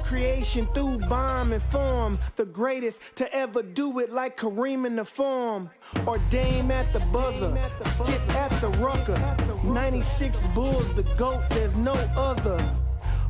creation through bomb and form. The greatest to ever do it like Kareem in the form. Or Dame at the buzzer, Skip at the rucker. 96 Bulls, the GOAT, there's no other.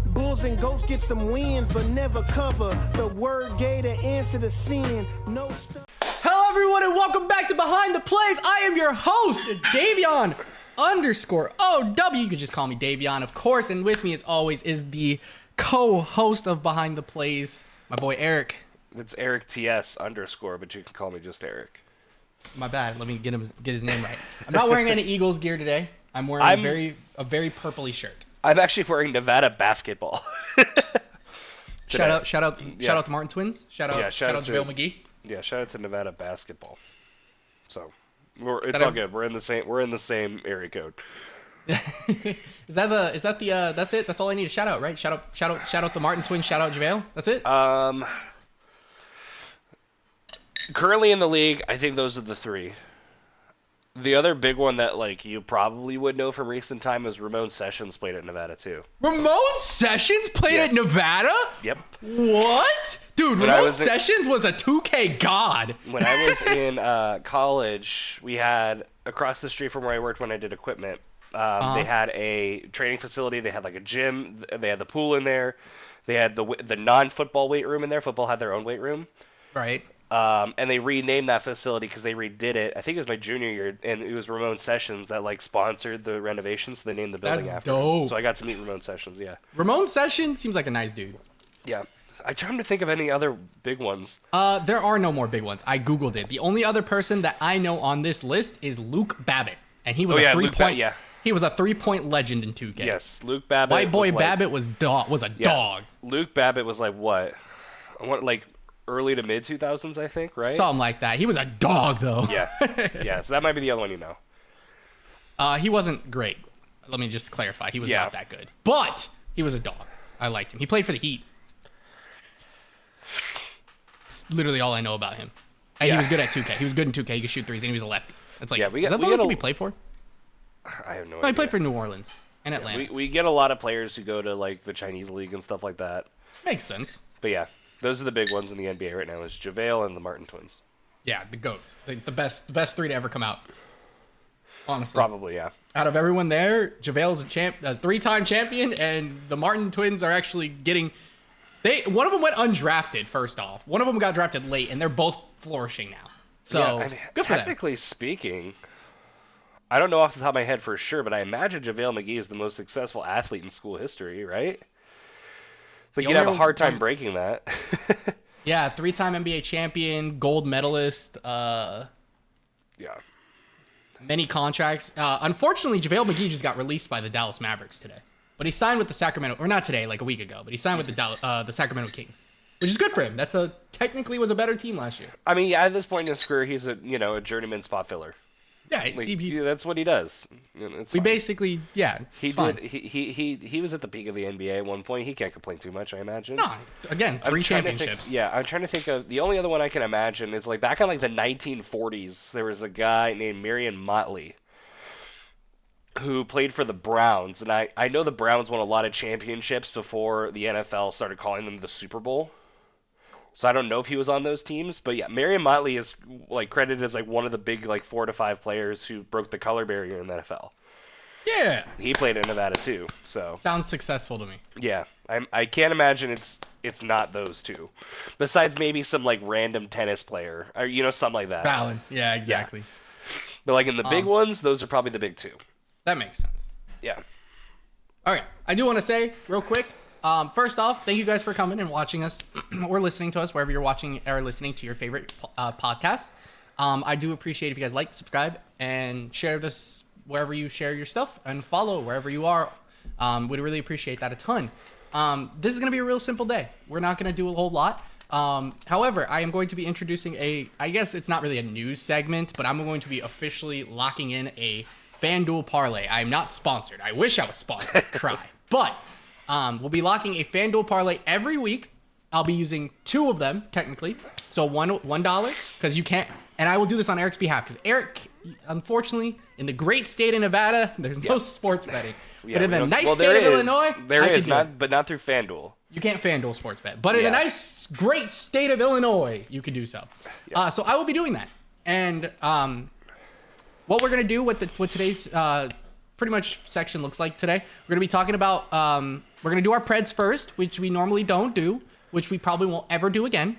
Bulls and Goats get some wins, but never cover. The word gave the answer to sin. No stuff. Hello, everyone, and welcome back to Behind the Plays. I am your host, Davion _OW. You can just call me Davion, of course. And with me, as always, is the co-host of Behind the Plays, my boy Eric. It's Eric TS _, but you can call me just Eric. My bad. Let me get his name right. I'm not wearing any Eagles gear today. I'm wearing a very purpley shirt. I'm actually wearing Nevada basketball. Shout out the Martin Twins. Shout out JaVale McGee. Yeah, shout out to Nevada basketball. So, it's all good. We're in the same area code. That's it? That's all I need to shout out, right? Shout out the Martin Twins, shout out JaVale. That's it? Currently in the league, I think those are the three. The other big one that you probably would know from recent time is Ramon Sessions played at Nevada too. Ramon Sessions played at Nevada? Yep. What? Dude, Ramon Sessions was a 2K god. When I was in college, we had, across the street from where I worked when I did equipment, they had a training facility. They had a gym. They had the pool in there. They had the non-football weight room in there. Football had their own weight room. Right. And they renamed that facility because they redid it. I think it was my junior year, and it was Ramon Sessions that sponsored the renovations, so they named the building after him. So I got to meet Ramon Sessions, yeah. Ramon Sessions seems like a nice dude. Yeah. I'm trying to think of any other big ones. There are no more big ones. I Googled it. The only other person that I know on this list is Luke Babbitt, and he was a three-point He was a 3-point legend in 2K. Yes, Luke Babbitt. White boy Babbitt was a dog. Luke Babbitt was what? Early to mid 2000s, I think, right? Something like that. He was a dog, though. Yeah. Yeah, so that might be the other one you know. He wasn't great. Let me just clarify. He was not that good. But he was a dog. I liked him. He played for the Heat. It's literally all I know about him. And he was good at 2K. He was good in 2K. He could shoot threes, and he was a lefty. It's is that the only team he played for? I have no idea. No, he played for New Orleans and Atlanta. We get a lot of players who go to, the Chinese league and stuff like that. Makes sense. But, yeah. Those are the big ones in the NBA right now, is JaVale and the Martin Twins. Yeah, the GOATs. The best three to ever come out. Honestly. Probably, yeah. Out of everyone there, JaVale's a three-time champion, and the Martin Twins are actually getting... One of them went undrafted, first off. One of them got drafted late, and they're both flourishing now. So, good for them. Technically speaking, I don't know off the top of my head for sure, but I imagine JaVale McGee is the most successful athlete in school history, right? You'd have a hard time breaking that. Yeah, 3-time NBA champion, gold medalist. Yeah. Many contracts. Unfortunately, JaVale McGee just got released by the Dallas Mavericks today. But he signed with the Sacramento, or not today, a week ago, but he signed with the Sacramento Kings, which is good for him. Technically was a better team last year. I mean, at this point in his career, he's a journeyman spot filler. Yeah, that's what he does. Basically, yeah. He was at the peak of the NBA at one point. He can't complain too much, I imagine. No, again, 3 championships. I'm trying to think of the only other one I can imagine is back in the 1940s. There was a guy named Marion Motley who played for the Browns, and I know the Browns won a lot of championships before the NFL started calling them the Super Bowl. So I don't know if he was on those teams, but yeah, Marion Motley is credited as one of the big 4 to 5 players who broke the color barrier in the NFL. Yeah. He played in Nevada too, so. Sounds successful to me. Yeah, I can't imagine it's not those two. Besides maybe some random tennis player or something like that. Valid. Yeah, exactly. Yeah. But in the big ones, those are probably the big two. That makes sense. Yeah. All right, I do want to say real quick. First off, thank you guys for coming and watching us or listening to us wherever you're watching or listening to your favorite podcast. I do appreciate if you guys like, subscribe, and share this wherever you share your stuff, and follow wherever you are. We'd really appreciate that a ton. This is going to be a real simple day. We're not going to do a whole lot. However, I am going to be introducing I guess it's not really a news segment, but I'm going to be officially locking in a FanDuel parlay. I am not sponsored. I wish I was sponsored. Try. But we'll be locking a FanDuel parlay every week. I'll be using 2 of them, technically. So $1, because you can't, and I will do this on Eric's behalf, because Eric, unfortunately, in the great state of Nevada, there's no sports betting. But in the nice state of Illinois, but not through FanDuel. You can't FanDuel sports bet, but in the Yeah. nice, great state of Illinois, you can do so. Yeah. So I will be doing that. And what we're gonna do, what today's pretty much section looks like today, we're gonna be talking about. We're gonna do our Preds first, which we normally don't do, which we probably won't ever do again.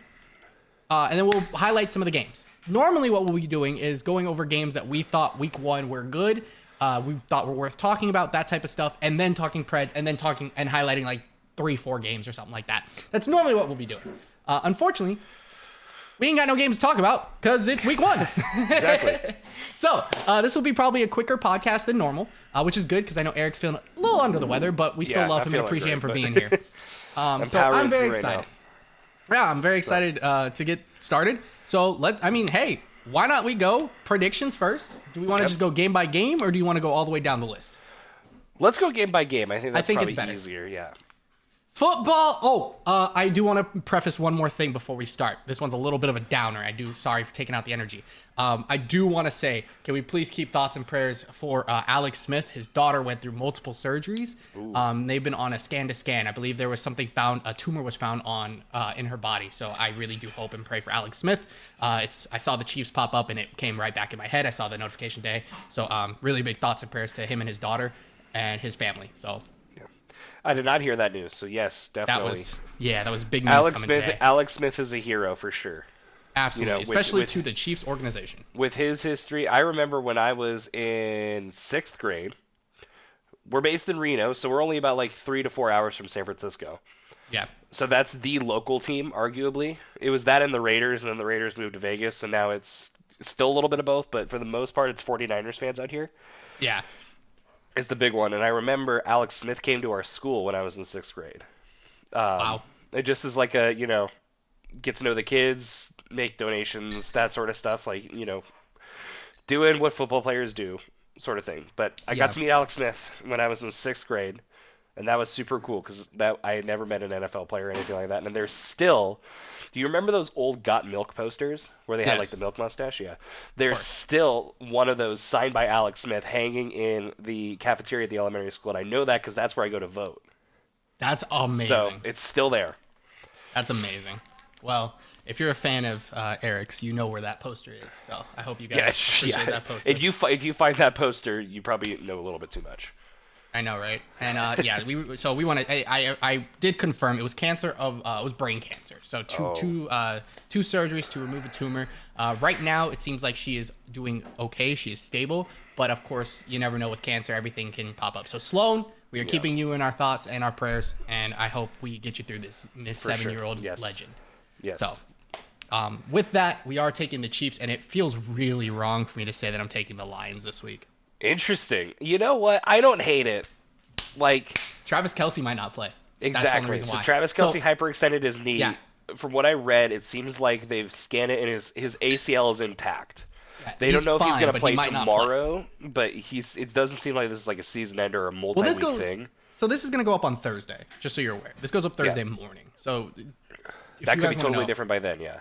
And then we'll highlight some of the games. Normally, what we'll be doing is going over games that we thought week one were good, we thought were worth talking about, that type of stuff, and then talking Preds, and then talking and highlighting like 3-4 games or something like that. That's normally what we'll be doing. Unfortunately, we ain't got no games to talk about because it's week one. Exactly. So this will be probably a quicker podcast than normal, which is good because I know Eric's feeling a little under the weather, but we still love him and appreciate him for being here. So I'm very excited. Yeah, I'm very excited to get started. So hey, why not we go predictions first? Do we want to just go game by game, or do you want to go all the way down the list? Let's go game by game. I think that's it's probably better. easier. Yeah. Football. I do want to preface one more thing before we start. This one's a little bit of a downer. Sorry for taking out the energy. I do want to say, can we please keep thoughts and prayers for Alex Smith? His daughter went through multiple surgeries. They've been on a scan to scan. I believe there was something found, a tumor was found in her body. So I really do hope and pray for Alex Smith. I saw the Chiefs pop up and it came right back in my head. I saw the notification today. So really big thoughts and prayers to him and his daughter and his family. So. I did not hear that news, so yes, definitely. That was big news today. Alex Smith is a hero for sure. Absolutely, especially to the Chiefs organization. With his history, I remember when I was in 6th grade. We're based in Reno, so we're only about like 3 to 4 hours from San Francisco. Yeah. So that's the local team, arguably. It was that and the Raiders, and then the Raiders moved to Vegas, so now it's still a little bit of both, but for the most part, it's 49ers fans out here. Yeah. Is the big one, and I remember Alex Smith came to our school when I was in 6th grade. Wow. It just is like a, get to know the kids, make donations, that sort of stuff, like, doing what football players do, sort of thing. But I got to meet Alex Smith when I was in 6th grade, and that was super cool because I had never met an NFL player or anything like that. And there's still, do you remember those old Got Milk posters where they had like the milk mustache? Yeah. There's still one of those signed by Alex Smith hanging in the cafeteria at the elementary school, and I know that because that's where I go to vote. That's amazing. So it's still there. That's amazing. Well, if you're a fan of Eric's, you know where that poster is. So I hope you guys appreciate that poster. If you find that poster, you probably know a little bit too much. I know, right? And we want to. I did confirm it was cancer of it was brain cancer. So two surgeries to remove a tumor. Right now, it seems like she is doing okay. She is stable, but of course, you never know with cancer. Everything can pop up. So Sloan, we are keeping you in our thoughts and our prayers, and I hope we get you through this Miss 7-year-old legend. Yes. So, with that, we are taking the Chiefs, and it feels really wrong for me to say that I'm taking the Lions this week. Interesting. You know what? I don't hate it. Like Travis Kelce might not play. Exactly. So Travis Kelce hyperextended his knee. Yeah. From what I read, it seems like they've scanned it and his ACL is intact. Yeah, they don't know if he's going to play tomorrow, but it doesn't seem like this is like a season ender or a multi-week thing. So this is going to go up on Thursday, just so you're aware. This goes up Thursday morning. So that could be totally different by then, yeah.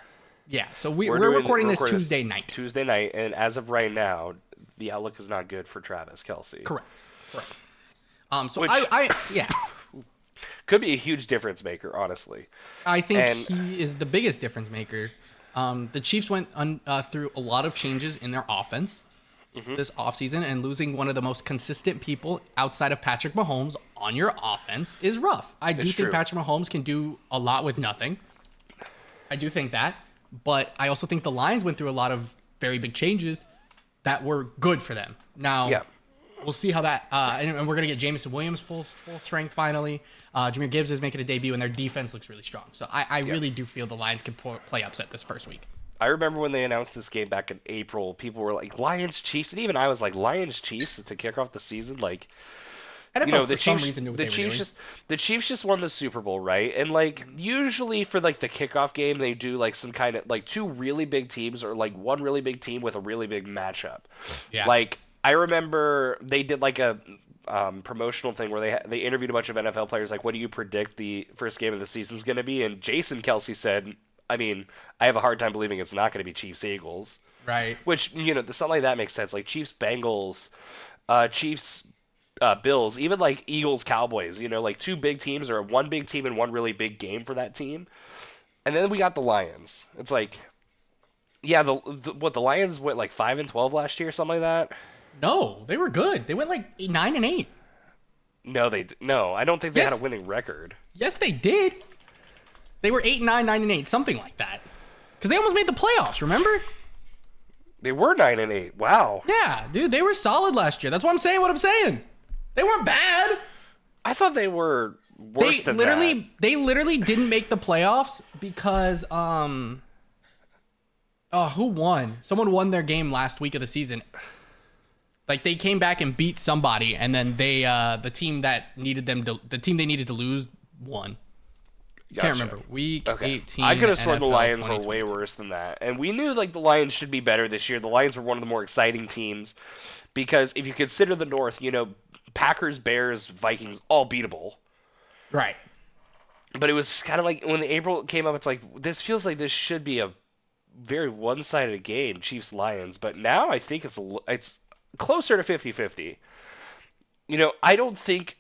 Yeah, so we're recording this Tuesday night. Tuesday night, and as of right now, the outlook is not good for Travis Kelce. Correct. Could be a huge difference maker, honestly. I think he is the biggest difference maker. The Chiefs went through a lot of changes in their offense this offseason, and losing one of the most consistent people outside of Patrick Mahomes on your offense is rough. I do think Patrick Mahomes can do a lot with nothing. I do think that. But I also think the Lions went through a lot of very big changes that were good for them. Now, we'll see how that and we're going to get Jameson Williams full strength finally. Jahmyr Gibbs is making a debut, and their defense looks really strong. So I really do feel the Lions can play upset this first week. I remember when they announced this game back in April, people were like, Lions, Chiefs, and even I was like, Lions, Chiefs to kick off the season? Like, NFL, for some reason, knew what they were doing. The Chiefs just won the Super Bowl, right? And, like, usually for, like, the kickoff game, they do, like, some kind of, like, two really big teams or, like, one really big team with a really big matchup. Yeah. Like, I remember they did, like, a promotional thing where they interviewed a bunch of NFL players, like, what do you predict the first game of the season is going to be? And Jason Kelce said, I have a hard time believing it's not going to be Chiefs-Eagles. Right. Which, something like that makes sense. Like, Chiefs-Bengals, Chiefs Bills, even like Eagles, Cowboys, like two big teams or one big team and one really big game for that team. And then we got the Lions. It's like, yeah, the Lions went like 5-12 last year, something like that. No, they were good. They went like 9-8. No, I don't think they had a winning record. Yes, they did. They were 8-9, 9-8, something like that. Because they almost made the playoffs. Remember? They were 9-8. Wow. Yeah, dude, they were solid last year. That's why I'm saying what I'm saying. They weren't bad. I thought they were worse than that. They literally didn't make the playoffs because who won? Someone won their game last week of the season. Like they came back and beat somebody, and then they the team they needed to lose won. Gotcha. Can't remember. Week 18. I could have sworn the NFL Lions were 2022. way worse than that. And we knew like the Lions should be better this year. The Lions were one of the more exciting teams because if you consider the North, Packers, Bears, Vikings, all beatable. Right. But it was kind of like when the April came up, it's like this feels like this should be a very one-sided game, Chiefs Lions. But now I think it's closer to 50-50. I don't think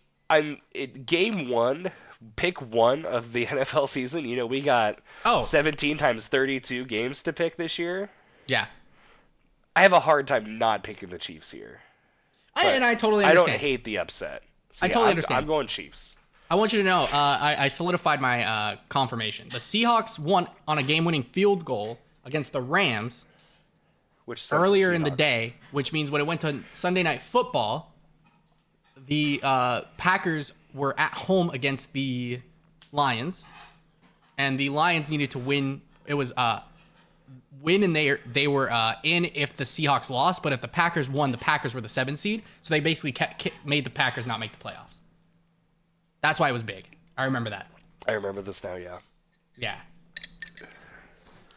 game one. Pick one of the NFL season. We got 17 times 32 games to pick this year. Yeah. I have a hard time not picking the Chiefs here. I totally understand. I don't hate the upset. So I totally understand. I'm going Chiefs. I want you to know, I solidified my confirmation. The Seahawks won on a game-winning field goal against the Rams earlier in the day, which means when it went to Sunday Night Football, the Packers were at home against the Lions, and the Lions needed to win. It was win, and they were in if the Seahawks lost, but if the Packers won, the Packers were the 7th seed, so they basically made the Packers not make the playoffs. That's why it was big. I remember that. I remember this now, yeah. Yeah.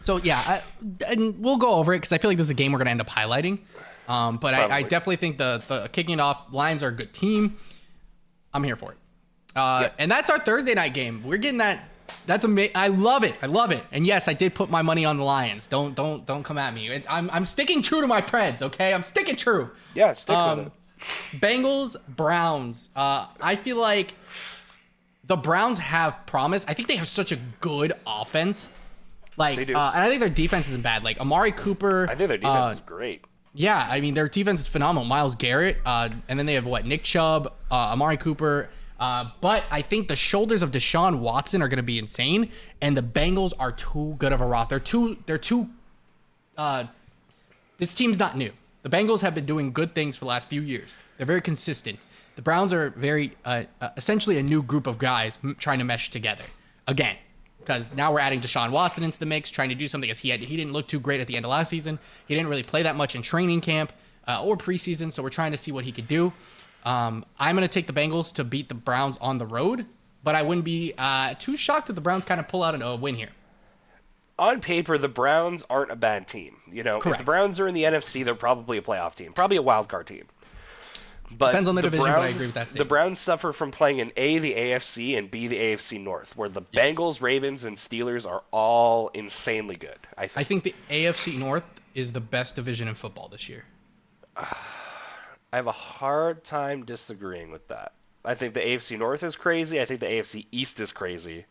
So, yeah, and we'll go over it because I feel like this is a game we're going to end up highlighting. But I definitely think the kicking it off, Lions are a good team. I'm here for it. And that's our Thursday night game. We're getting that. That's amazing. I love it. And yes, I did put my money on the Lions. Don't come at me. I'm sticking true to my Preds, okay? I'm sticking true. Yeah, stick with it. Bengals, Browns. I feel like the Browns have promise. I think they have such a good offense. Like, they do. And I think their defense isn't bad. Like Amari Cooper. I think their defense is great. Yeah, I mean, their defense is phenomenal. Myles Garrett, and then they have, Nick Chubb, Amari Cooper. But I think the shoulders of Deshaun Watson are going to be insane, and the Bengals are too good of a roster. This team's not new. The Bengals have been doing good things for the last few years. They're very consistent. The Browns are very, essentially a new group of guys trying to mesh together. Again, because now we're adding Deshaun Watson into the mix, trying to do something, as he didn't look too great at the end of last season. He didn't really play that much in training camp or preseason, so we're trying to see what he could do. I'm going to take the Bengals to beat the Browns on the road, but I wouldn't be too shocked if the Browns kind of pull out a win here. On paper, the Browns aren't a bad team. Correct. If the Browns are in the NFC, they're probably a playoff team, probably a wild card team. But depends on the division, but I agree with that statement. The Browns suffer from playing in A, the AFC, and B, the AFC North, where the Bengals, Ravens, and Steelers are all insanely good. I think the AFC North is the best division in football this year. I have a hard time disagreeing with that. I think the AFC North is crazy. I think the AFC East is crazy.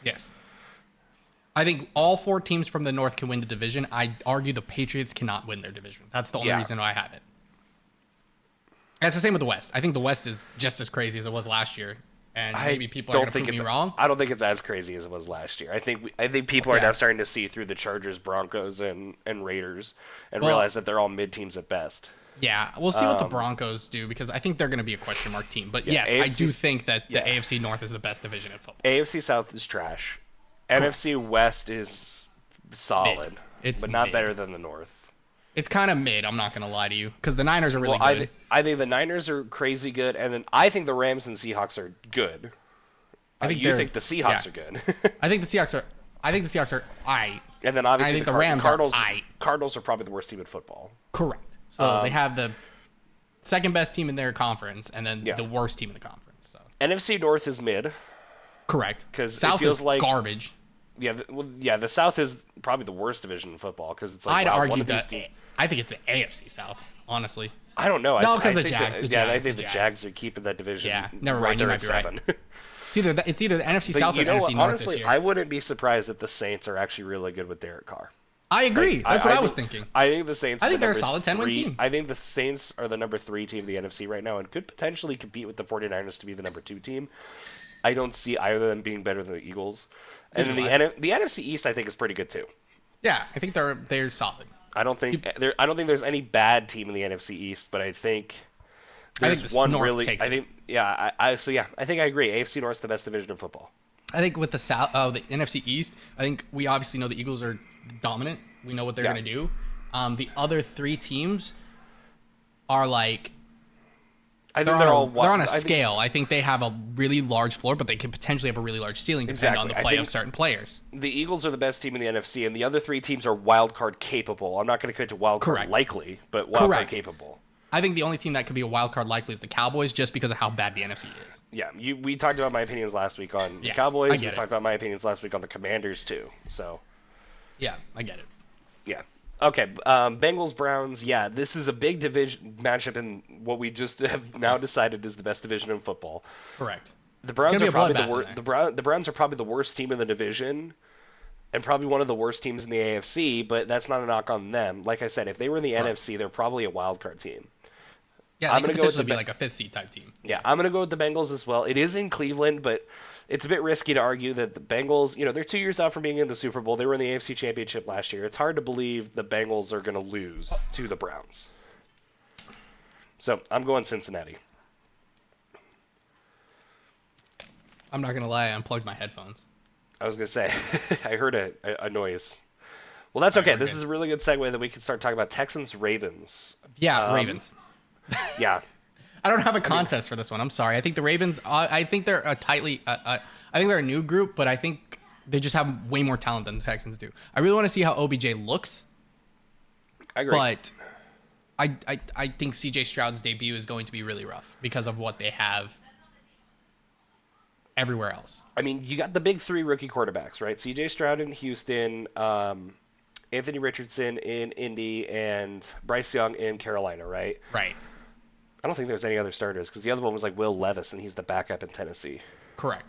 Yes. I think all 4 teams from the North can win the division. I argue the Patriots cannot win their division. That's the only reason why I have it. That's the same with the West. I think the West is just as crazy as it was last year, and maybe people are going to prove me wrong. I don't think it's as crazy as it was last year. I think people are now starting to see through the Chargers, Broncos, and Raiders, and realize that they're all mid teams at best. Yeah, we'll see what the Broncos do, because I think they're going to be a question mark team. But yes, I do think that the AFC North is the best division in football. AFC South is trash. Cool. NFC West is solid, but not better than the North. It's kind of mid, I'm not going to lie to you, because the Niners are really good. I think the Niners are crazy good, and then I think the Rams and Seahawks are good. You think the Seahawks are good. I think the Seahawks are aight. And then obviously I think the Rams Cardinals, are aight. Cardinals are probably the worst team in football. Correct. So they have the second best team in their conference, and then the worst team in the conference. So NFC North is mid. Correct. Because South it feels is like garbage. The South is probably the worst division in football because it's like, I'd wow, one argue of these that teams. I think it's the AFC South, honestly. I don't know. No, I because the think Jags. that, The yeah, I Jags. think The the Jags. Jags are keeping that division Yeah, never right mind. You there might at be right. 7. It's either the NFC But South or you know NFC what? North Honestly, this year. I wouldn't be surprised if the Saints are actually really good with Derek Carr. I agree. Like, That's what I was think- thinking. I think the Saints. I are think the they're a number solid 10-win three- team. I think the Saints are the number 3 team in the NFC right now and could potentially compete with the 49ers to be the number 2 team. I don't see either of them being better than the Eagles. And then the NFC East, I think, is pretty good too. Yeah, I think they're solid. I don't think there's any bad team in the NFC East, but I think there's think the one North really. takes I it. think I think I agree. AFC North's the best division of football. I think with the South, the NFC East, I think we obviously know the Eagles are dominant. We know what they're Yeah. going to do. The other 3 teams are like I they're think on a I think- scale. I think they have a really large floor, but they can potentially have a really large ceiling depending on the Exactly. I play of think- certain players. The Eagles are the best team in the NFC, and the other 3 teams are wild card capable. I'm not going to commit to wild card Correct. likely, but wild card Correct. capable. I think the only team that could be a wild card likely is the Cowboys, just because of how bad the NFC is. Yeah, we talked about my opinions last week on the Yeah, Cowboys. I We get it. talked about my opinions last week on the Commanders too. So Yeah, I get it. yeah. Okay, Bengals Browns. Yeah, this is a big division matchup in what we just have now decided is the best division in football. Correct. The Browns gonna be are a probably the bloodbath in worst. there. The Browns are probably the worst team in the division, and probably one of the worst teams in the AFC. But that's not a knock on them. Like I said, if they were in the Right. NFC, they're probably a wild card team. Yeah, I'm they gonna could go with potentially the be Be- like a 5th seed type team. Yeah, I'm going to go with the Bengals as well. It is in Cleveland, but it's a bit risky to argue that the Bengals, they're 2 years out from being in the Super Bowl. They were in the AFC Championship last year. It's hard to believe the Bengals are going to lose to the Browns. So I'm going Cincinnati. I'm not gonna lie, I unplugged my headphones. I was going to say, I heard a noise. Well, that's All right, okay. we're This good. is a really good segue that we can start talking about Texans-Ravens. Yeah, Ravens. Yeah, I don't have a contest for this one. I'm sorry. I think the Ravens. I think they're a tightly. I think they're a new group, but I think they just have way more talent than the Texans do. I really want to see how OBJ looks, I agree. but I think CJ Stroud's debut is going to be really rough because of what they have everywhere else. I mean, you got the big 3 rookie quarterbacks, right? C.J. Stroud in Houston, Anthony Richardson in Indy, and Bryce Young in Carolina, right? Right. I don't think there's any other starters because the other one was like Will Levis, and he's the backup in Tennessee. Correct.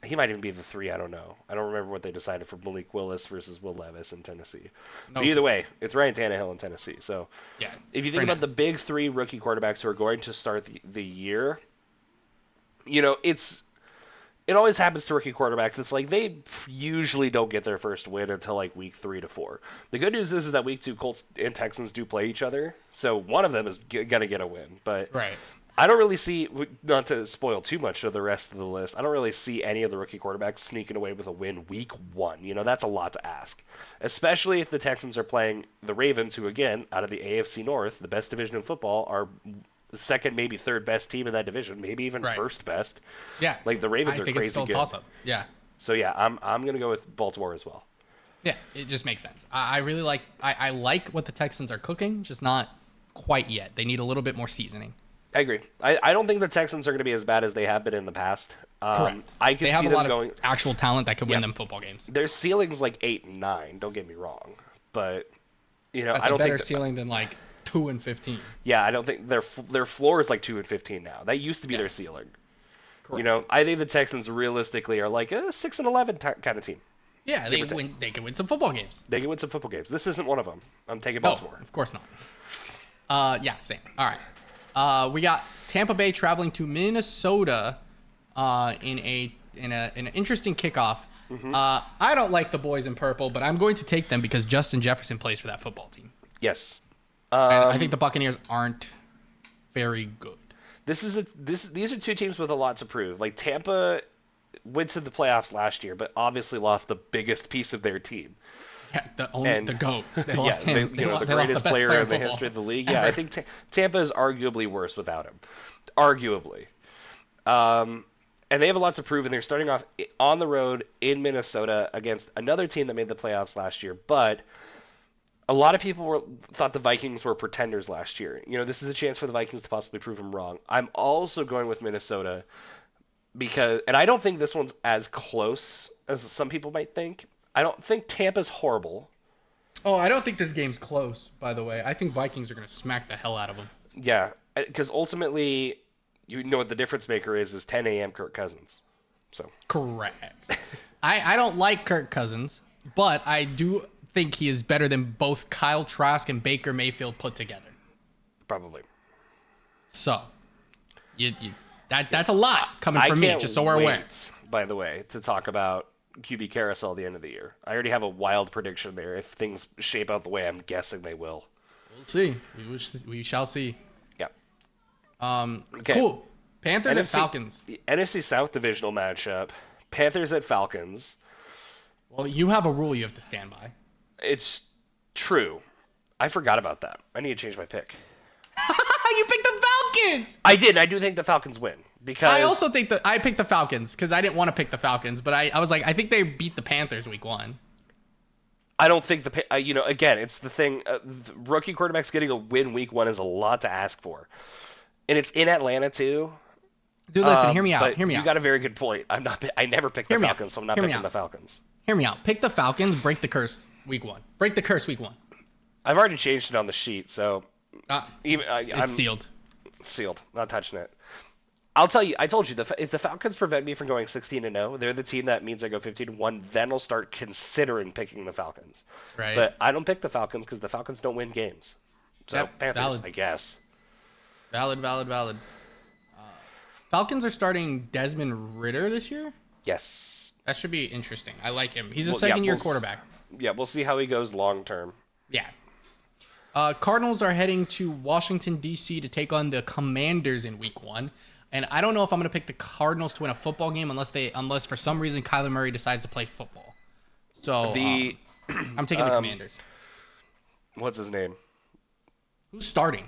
He might even be the 3. I don't know. I don't remember what they decided for Malik Willis versus Will Levis in Tennessee. But Okay. either way, it's Ryan Tannehill in Tennessee. So Yeah. if you think for about now. the big 3 rookie quarterbacks who are going to start the year, it always happens to rookie quarterbacks. It's like they usually don't get their first win until like week 3 to 4. The good news is that week 2 Colts and Texans do play each other, so one of them is gonna get a win. But Right. I don't really see, not to spoil too much of the rest of the list, I don't really see any of the rookie quarterbacks sneaking away with a win week 1. That's a lot to ask, especially if the Texans are playing the Ravens, who again, out of the AFC North, the best division in football, are the second, maybe third best team in that division, maybe even Right. first best. Yeah. Like the Ravens I are think crazy it's still a good. toss-up. Yeah. So yeah, I'm gonna go with Baltimore as well. Yeah. It just makes sense. I really like. I like what the Texans are cooking, just not quite yet. They need a little bit more seasoning. I agree. I don't think the Texans are going to be as bad as they have been in the past. Correct. I could They have see a them lot going. of actual talent that could win Yeah. them football games. Their ceiling's like 8 and 9. Don't get me wrong, but That's I don't a better think. ceiling than like 2-15. Yeah, I don't think their floor is like 2 and 15 now. That used to be Yeah. their ceiling. Correct. I think the Texans realistically are like a 6 and 11 kind of team. Yeah, they Give or take. win. They can win some football games. They can win some football games. This isn't one of them. I'm taking No, Baltimore. of course not. Yeah, same. All right. We got Tampa Bay traveling to Minnesota in an interesting kickoff. Mm-hmm. I don't like the boys in purple, but I'm going to take them because Justin Jefferson plays for that football team. Yes. And I think the Buccaneers aren't very good. These are 2 teams with a lot to prove. Like Tampa went to the playoffs last year, but obviously lost the biggest piece of their team. Yeah, And- the GOAT. They lost yeah, him. the lost greatest best player in the football history of the league. Yeah, ever. I think Tampa is arguably worse without him. Arguably. And they have a lot to prove, and they're starting off on the road in Minnesota against another team that made the playoffs last year. But a lot of people thought the Vikings were pretenders last year. This is a chance for the Vikings to possibly prove them wrong. I'm also going with Minnesota and I don't think this one's as close as some people might think. I don't think Tampa's horrible. Oh, I don't think this game's close, by the way. I think Vikings are going to smack the hell out of them. Yeah, because ultimately, you know what the difference maker is 10 a.m. Kirk Cousins. So Correct. I don't like Kirk Cousins, but I do think he is better than both Kyle Trask and Baker Mayfield put together. probably. So, that's a lot coming from me, just so we're aware. By the way, to talk about QB carousel at the end of the year. I already have a wild prediction there. If things shape out the way I'm guessing they will. We'll see. We shall see. Yeah. Okay. Cool. Panthers at Falcons. NFC South divisional matchup. Panthers at Falcons. Well, you have a rule you have to stand by. It's true. I forgot about that. I need to change my pick. You picked the Falcons! I did. I do think the Falcons win. Because I also think that I picked the Falcons because I didn't want to pick the Falcons, but I was like, I think they beat the Panthers week 1. I don't think again, it's the thing. The rookie quarterbacks getting a win week 1 is a lot to ask for. And it's in Atlanta, too. Dude, listen, hear me out. You got a very good point. I never picked the Falcons, so I'm not picking the Falcons. Hear me out. Pick the Falcons, break the curse week 1. Break the curse week 1. I've already changed it on the sheet, so it's sealed. Sealed. Not touching it. I'll tell you. I told you if the Falcons prevent me from going 16-0, they're the team that means I go 15-1. Then I'll start considering picking the Falcons. Right. But I don't pick the Falcons because the Falcons don't win games. So Yep, Panthers, valid. I guess. Valid. Falcons are starting Desmond Ridder this year. Yes. That should be interesting. I like him. He's a second-year quarterback. Yeah, we'll see how he goes long term. Yeah. Cardinals are heading to Washington, D.C. to take on the Commanders in week 1. And I don't know if I'm going to pick the Cardinals to win a football game unless for some reason Kyler Murray decides to play football. So I'm taking the Commanders. What's his name? Who's starting?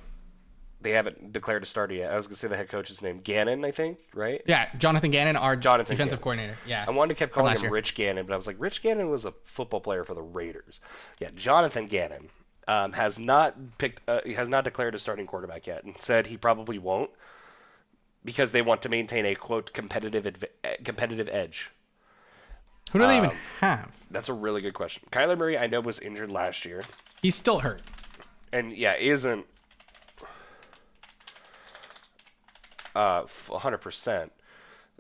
They haven't declared a starter yet. I was going to say the head coach's name. Gannon, I think, right? Yeah, Jonathan Gannon, our defensive coordinator. Yeah. I wanted to keep calling him Rich Gannon, but I was like, Rich Gannon was a football player for the Raiders. Yeah, Jonathan Gannon has not declared a starting quarterback yet and said he probably won't because they want to maintain a, quote, competitive edge. Who do they even have? That's a really good question. Kyler Murray, I know, was injured last year. He's still hurt. And, yeah, isn't 100%.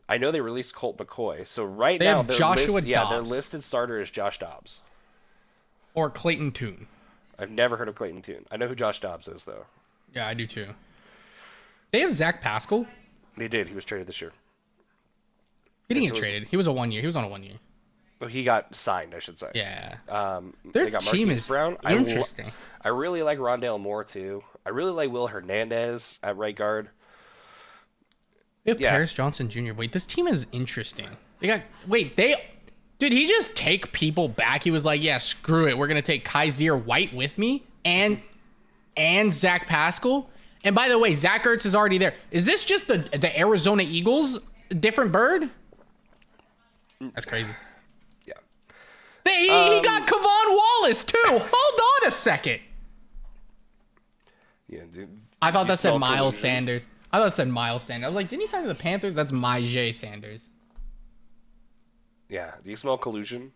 I know they released Colt McCoy. So right now, their listed starter is Josh Dobbs. Or Clayton Tune. I've never heard of Clayton Tune. I know who Josh Dobbs is, though. Yeah, I do too. They have Zach Pascal. They did. He was traded this year. He didn't get traded. He was on a 1 year. Oh, he got signed, I should say. Yeah. Their team is Brown. Interesting. I really like Rondale Moore, too. I really like Will Hernandez at right guard. They have Paris Johnson Jr. Wait, this team is interesting. Did he just take people back? He was like, yeah, screw it. We're going to take Kaiser White with me and Zach Pascal. And by the way, Zach Ertz is already there. Is this just the Arizona Eagles different bird? That's crazy. Yeah. He got Kevon Wallace, too. Hold on a second. Yeah, dude. I thought that said Miles Sanders. I was like, didn't he sign to the Panthers? That's Myjai Sanders. Yeah. Do you smell collusion?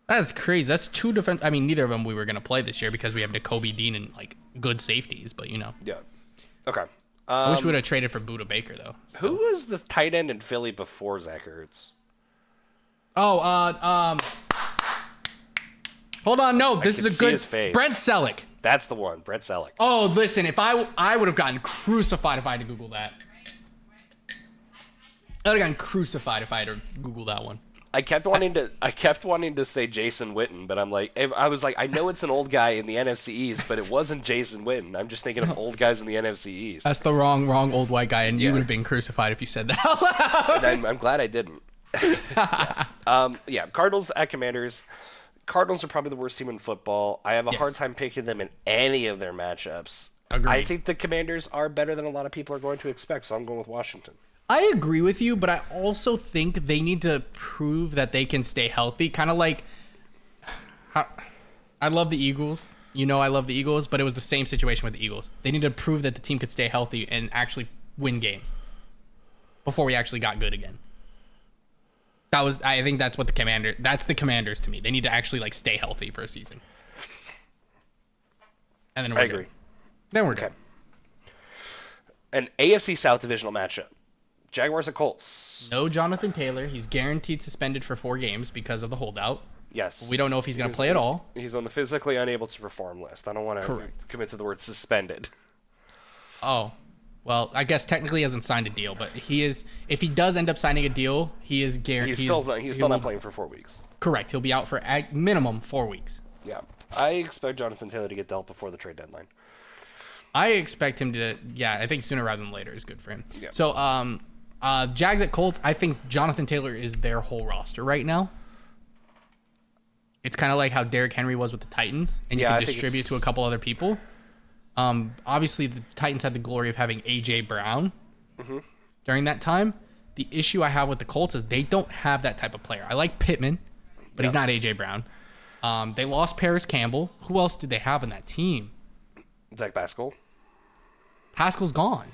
That's crazy. That's two defense. I mean, neither of them we were going to play this year because we have Nakobe Dean and, like, good safeties, but, Yeah. Okay. I wish we would have traded for Budda Baker, though. Still. Who was the tight end in Philly before Zach Ertz? Hold on. No, this is a good. His face. Brent Selleck. That's the one, Brett Selleck. Oh, listen, if I would have gotten crucified if I had to Google that. I would have gotten crucified if I had to Google that one. I kept wanting to say Jason Witten, but I was like, I know it's an old guy in the NFC East, but it wasn't Jason Witten. I'm just thinking of old guys in the NFC East. That's the wrong old white guy, and you would have been crucified if you said that out loud. And I'm glad I didn't. Cardinals at Commanders. Cardinals are probably the worst team in football. I have a hard time picking them in any of their matchups. Agreed. I think the Commanders are better than a lot of people are going to expect, so I'm going with Washington. I agree with you, but I also think they need to prove that they can stay healthy. Kind of like, I love the Eagles. I love the Eagles, but it was the same situation with the Eagles. They need to prove that the team could stay healthy and actually win games before we actually got good again. I think that's what that's the Commanders to me. They need to actually like stay healthy for a season. And then we're I good. agree. Then we're good. An AFC South divisional matchup. Jaguars and Colts. No Jonathan Taylor. He's guaranteed suspended for 4 games because of the holdout. Yes. We don't know if he's going to play at all. He's on the physically unable to perform list. I don't want to commit to the word suspended. Oh. Well, I guess technically he hasn't signed a deal, but he is. If he does end up signing a deal, he is guaranteed. He's still not playing for 4 weeks. Correct. He'll be out for at minimum 4 weeks. Yeah. I expect Jonathan Taylor to get dealt before the trade deadline. I expect him to. Yeah, I think sooner rather than later is good for him. Yeah. So, Jags at Colts. I think Jonathan Taylor is their whole roster right now. It's kind of like how Derrick Henry was with the Titans, and you can distribute to a couple other people. Obviously, the Titans had the glory of having A.J. Brown during that time. The issue I have with the Colts is they don't have that type of player. I like Pittman, but he's not A.J. Brown. They lost Paris Campbell. Who else did they have in that team? Zach Pascal. Pascal's gone.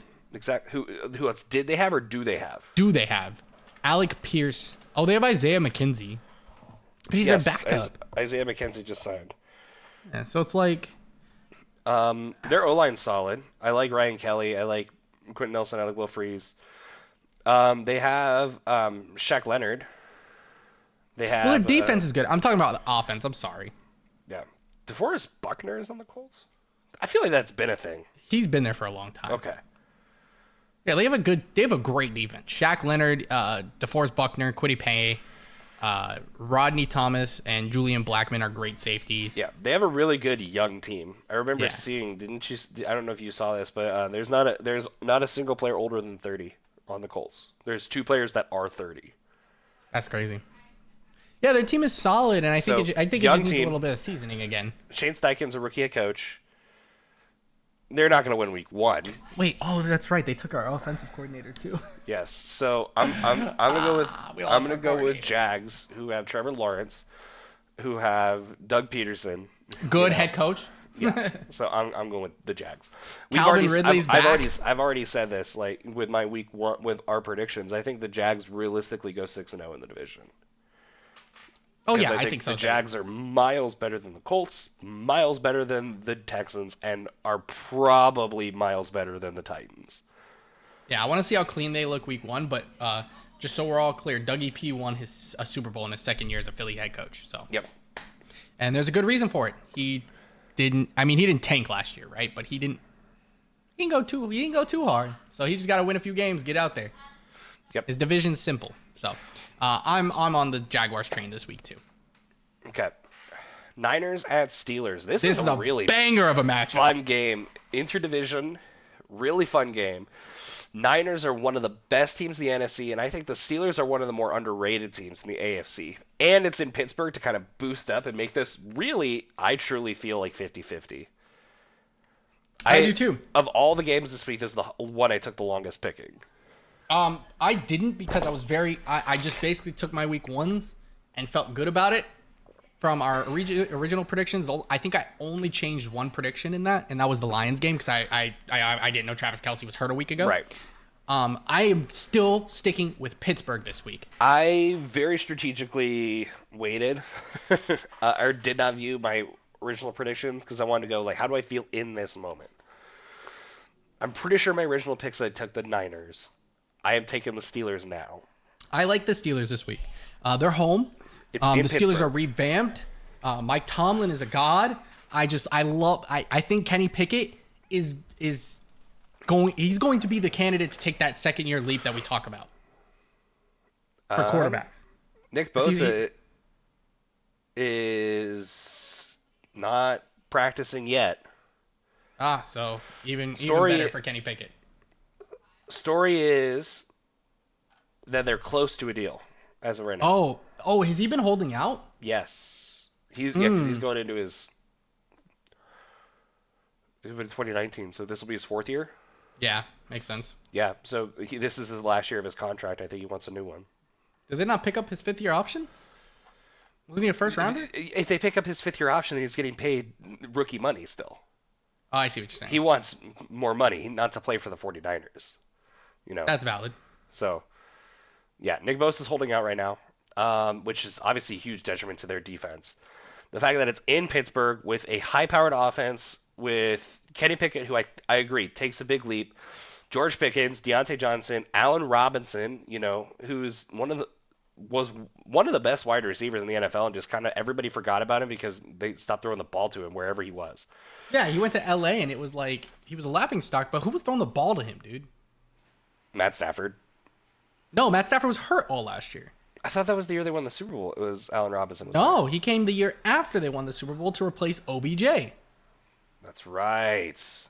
Who else did they have or do they have? Do they have? Alec Pierce. Oh, they have Isaiah McKenzie. But he's their backup. Isaiah McKenzie just signed. Yeah, so it's like... their O-line's solid. I like Ryan Kelly. I like Quentin Nelson. I like Will Freeze. They have Shaq Leonard. They have... Well, the defense is good. I'm talking about the offense. I'm sorry. Yeah. DeForest Buckner is on the Colts? I feel like that's been a thing. He's been there for a long time. Okay. Yeah, they have a great defense. Shaq Leonard, DeForest Buckner, Kwity Paye, Rodney Thomas, and Julian Blackmon are great safeties. Yeah, they have a really good young team. I remember seeing, didn't you? I don't know if you saw this, but there's not a single player older than 30 on the Colts. There's 2 players that are 30. That's crazy. Yeah, their team is solid, and I think it just needs a little bit of seasoning again. Shane Steichen's a rookie head coach. They're not going to win week 1. Wait, oh, that's right. They took our offensive coordinator too. Yes. So I'm gonna go with Jags, who have Trevor Lawrence, who have Doug Peterson. Good head coach. Yeah. So I'm going with the Jags. Ridley's back. I've already said this, like with my week 1 with our predictions. I think the Jags realistically go 6-0 in the division. Oh yeah, I think so. The Jags are miles better than the Colts, miles better than the Texans, and are probably miles better than the Titans. Yeah, I want to see how clean they look week 1, but just so we're all clear, Dougie P won a Super Bowl in his second year as a Philly head coach. So yep. And there's a good reason for it. He didn't tank last year, right? But he didn't go too hard. So he just got to win a few games, get out there. Yep. His division's simple. So I'm on the Jaguars train this week too. Okay. Niners at Steelers. This is a really banger of a matchup. Fun game. Interdivision. Really fun game. Niners are one of the best teams in the NFC, and I think the Steelers are one of the more underrated teams in the AFC. And it's in Pittsburgh to kind of boost up and make this really, I truly feel like 50-50. I do too. Of all the games this week, this is the one I took the longest picking. I didn't because I just basically took my week 1s and felt good about it from our original predictions. I think I only changed one prediction in that, and that was the Lions game because I didn't know Travis Kelce was hurt a week ago. Right. I am still sticking with Pittsburgh this week. I very strategically waited or did not view my original predictions because I wanted to go like, how do I feel in this moment? I'm pretty sure my original picks I took the Niners. I am taking the Steelers now. I like the Steelers this week. They're home. The Steelers are revamped. Mike Tomlin is a god. I think Kenny Pickett is going to be the candidate to take that second year leap that we talk about for quarterbacks. Nick Bosa is not practicing yet. So even better for Kenny Pickett. Story is that they're close to a deal as of right now. Oh, has he been holding out? Yes. He's going into his 2019, so this will be his 4th year. Yeah, makes sense. Yeah, so this is his last year of his contract. I think he wants a new one. Did they not pick up his 5th year option? Wasn't he a first rounder? If they pick up his 5th year option, he's getting paid rookie money still. Oh, I see what you're saying. He wants more money, not to play for the 49ers. That's valid. So, yeah, Nick Bosa is holding out right now. which is obviously a huge detriment to their defense. The fact that it's in Pittsburgh with a high-powered offense with Kenny Pickett, who I agree takes a big leap, George Pickens, Deontay Johnson, Allen Robinson, who's was one of the best wide receivers in the NFL, and just kind of everybody forgot about him because they stopped throwing the ball to him wherever he was. Yeah, he went to LA and it was like he was a laughing stock, but who was throwing the ball to him, dude? Matt Stafford. No, Matt Stafford was hurt all last year. I thought that was the year they won the Super Bowl. It was Allen Robinson. No, he came the year after they won the Super Bowl to replace OBJ. That's right.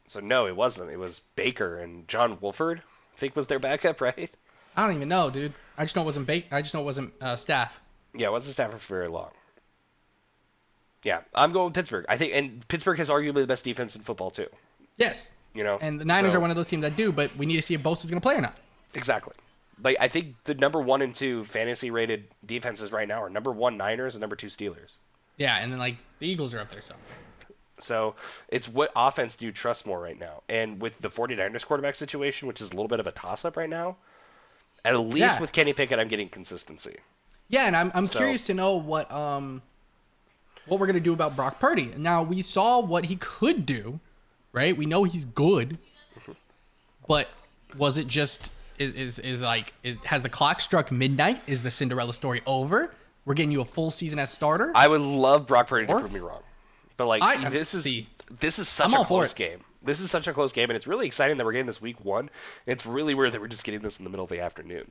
So no, it wasn't. It was Baker and John Wolford, I think, was their backup, right? I don't even know, dude. I just know it wasn't I just know it wasn't Staff. Yeah, it wasn't Stafford for very long. Yeah, I'm going with Pittsburgh. I think, and Pittsburgh has arguably the best defense in football too. Yes. You know, and the Niners are one of those teams that do, but we need to see if Bosa's going to play or not. Exactly. Like, I think the number 1 and 2 fantasy rated defenses right now are number 1 Niners and number 2 Steelers. Yeah, and then like the Eagles are up there somewhere. So it's what offense do you trust more right now? And with the 49ers quarterback situation, which is a little bit of a toss-up right now, at least with Kenny Pickett, I'm getting consistency. Yeah, and I'm curious to know what we're going to do about Brock Purdy. Now, we saw what he could do, right? We know he's good. But was it just has the clock struck midnight? Is the Cinderella story over? We're getting you a full season as starter? I would love Brock Purdy to prove me wrong. But like this is such a close game. This is such a close game, and it's really exciting that we're getting this week 1. It's really weird that we're just getting this in the middle of the afternoon.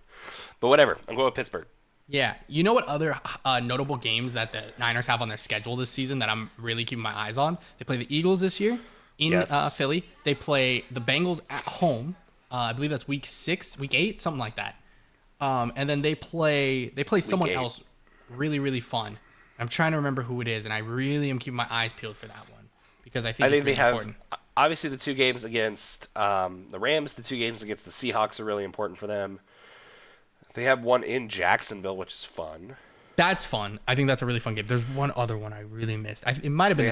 But whatever, I'm going with Pittsburgh. Yeah. You know what other notable games that the Niners have on their schedule this season that I'm really keeping my eyes on? They play the Eagles this year in Philly. They play the Bengals at home. I believe that's week 8, something like that. And then they play someone else really, really fun. I'm trying to remember who it is, and I really am keeping my eyes peeled for that one because I think it's really important. Obviously, the 2 games against the Rams, the 2 games against the Seahawks are really important for them. They have one in Jacksonville, which is fun. That's fun. I think that's a really fun game. There's one other one I really missed. It might have been.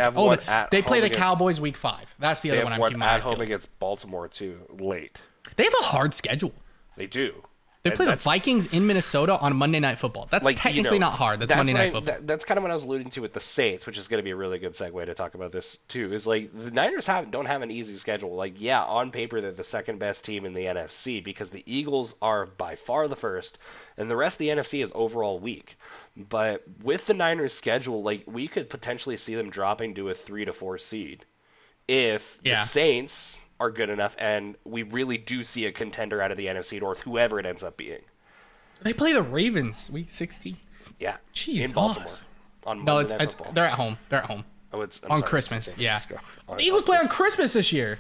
They play the Cowboys week 5. That's the other one I'm keeping my eyes peeled. At home against Baltimore too, late. They have a hard schedule. They do. They play the Vikings in Minnesota on Monday Night Football. That's technically not hard. That's Monday Night Football. That's kind of what I was alluding to with the Saints, which is going to be a really good segue to talk about this too. Is like the Niners don't have an easy schedule. Like, yeah, on paper they're the second best team in the NFC because the Eagles are by far the first, and the rest of the NFC is overall weak. But with the Niners schedule, like we could potentially see them dropping to a 3 to 4 seed if the Saints are good enough, and we really do see a contender out of the NFC North, whoever it ends up being. They play the Ravens week 60. Yeah, jeez, in Baltimore. On Monday Night Football. They're at home. They're at home. Oh, on Christmas. Yeah. The Eagles play on Christmas this year.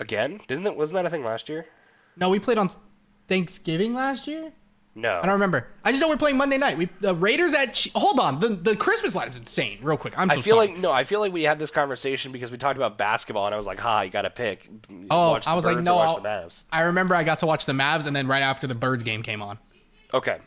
Again? Wasn't that a thing last year? No, we played on Thanksgiving last year. No. I don't remember. I just know we're playing Monday night. The Raiders hold on. The Christmas lineup's insane. Real quick. I feel like we had this conversation because we talked about basketball, and I was like, you got to pick. I was like, no. I remember I got to watch the Mavs, and then right after the Birds game came on. Okay.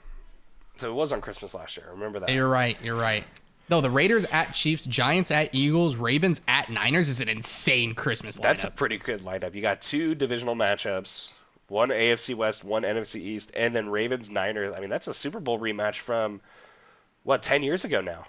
So it was on Christmas last year. I remember that. You're right. No, the Raiders at Chiefs, Giants at Eagles, Ravens at Niners is an insane Christmas lineup. That's a pretty good lineup. You got 2 divisional matchups. One AFC West, one NFC East, and then Ravens Niners. I mean, that's a Super Bowl rematch from 10 years ago now,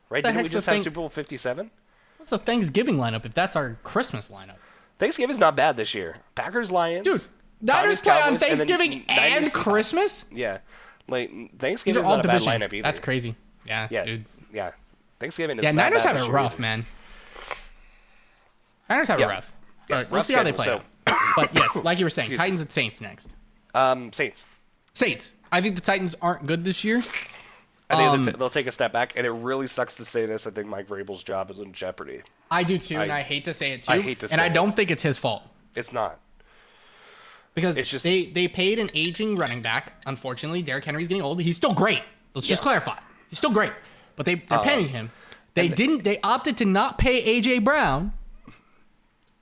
right? Didn't we just have Super Bowl 57? What's the Thanksgiving lineup if that's our Christmas lineup? Thanksgiving's not bad this year. Packers Lions. Dude, Niners play on Thanksgiving and Christmas? Yeah. Like Thanksgiving's not a bad lineup either. That's crazy. Yeah, dude. Yeah. Thanksgiving is not Niners have it rough, man. Niners have it rough. But we'll see how they play out. But yes, like you were saying, Titans and Saints next. Saints. I think the Titans aren't good this year. I think they'll take a step back, and it really sucks to say this. I think Mike Vrabel's job is in jeopardy. I do too, and I hate to say it too. I don't think it's his fault. It's not. Because it's just, they paid an aging running back. Unfortunately, Derrick Henry's getting old. He's still great. Let's just clarify. He's still great. But they're paying him. They opted to not pay A.J. Brown.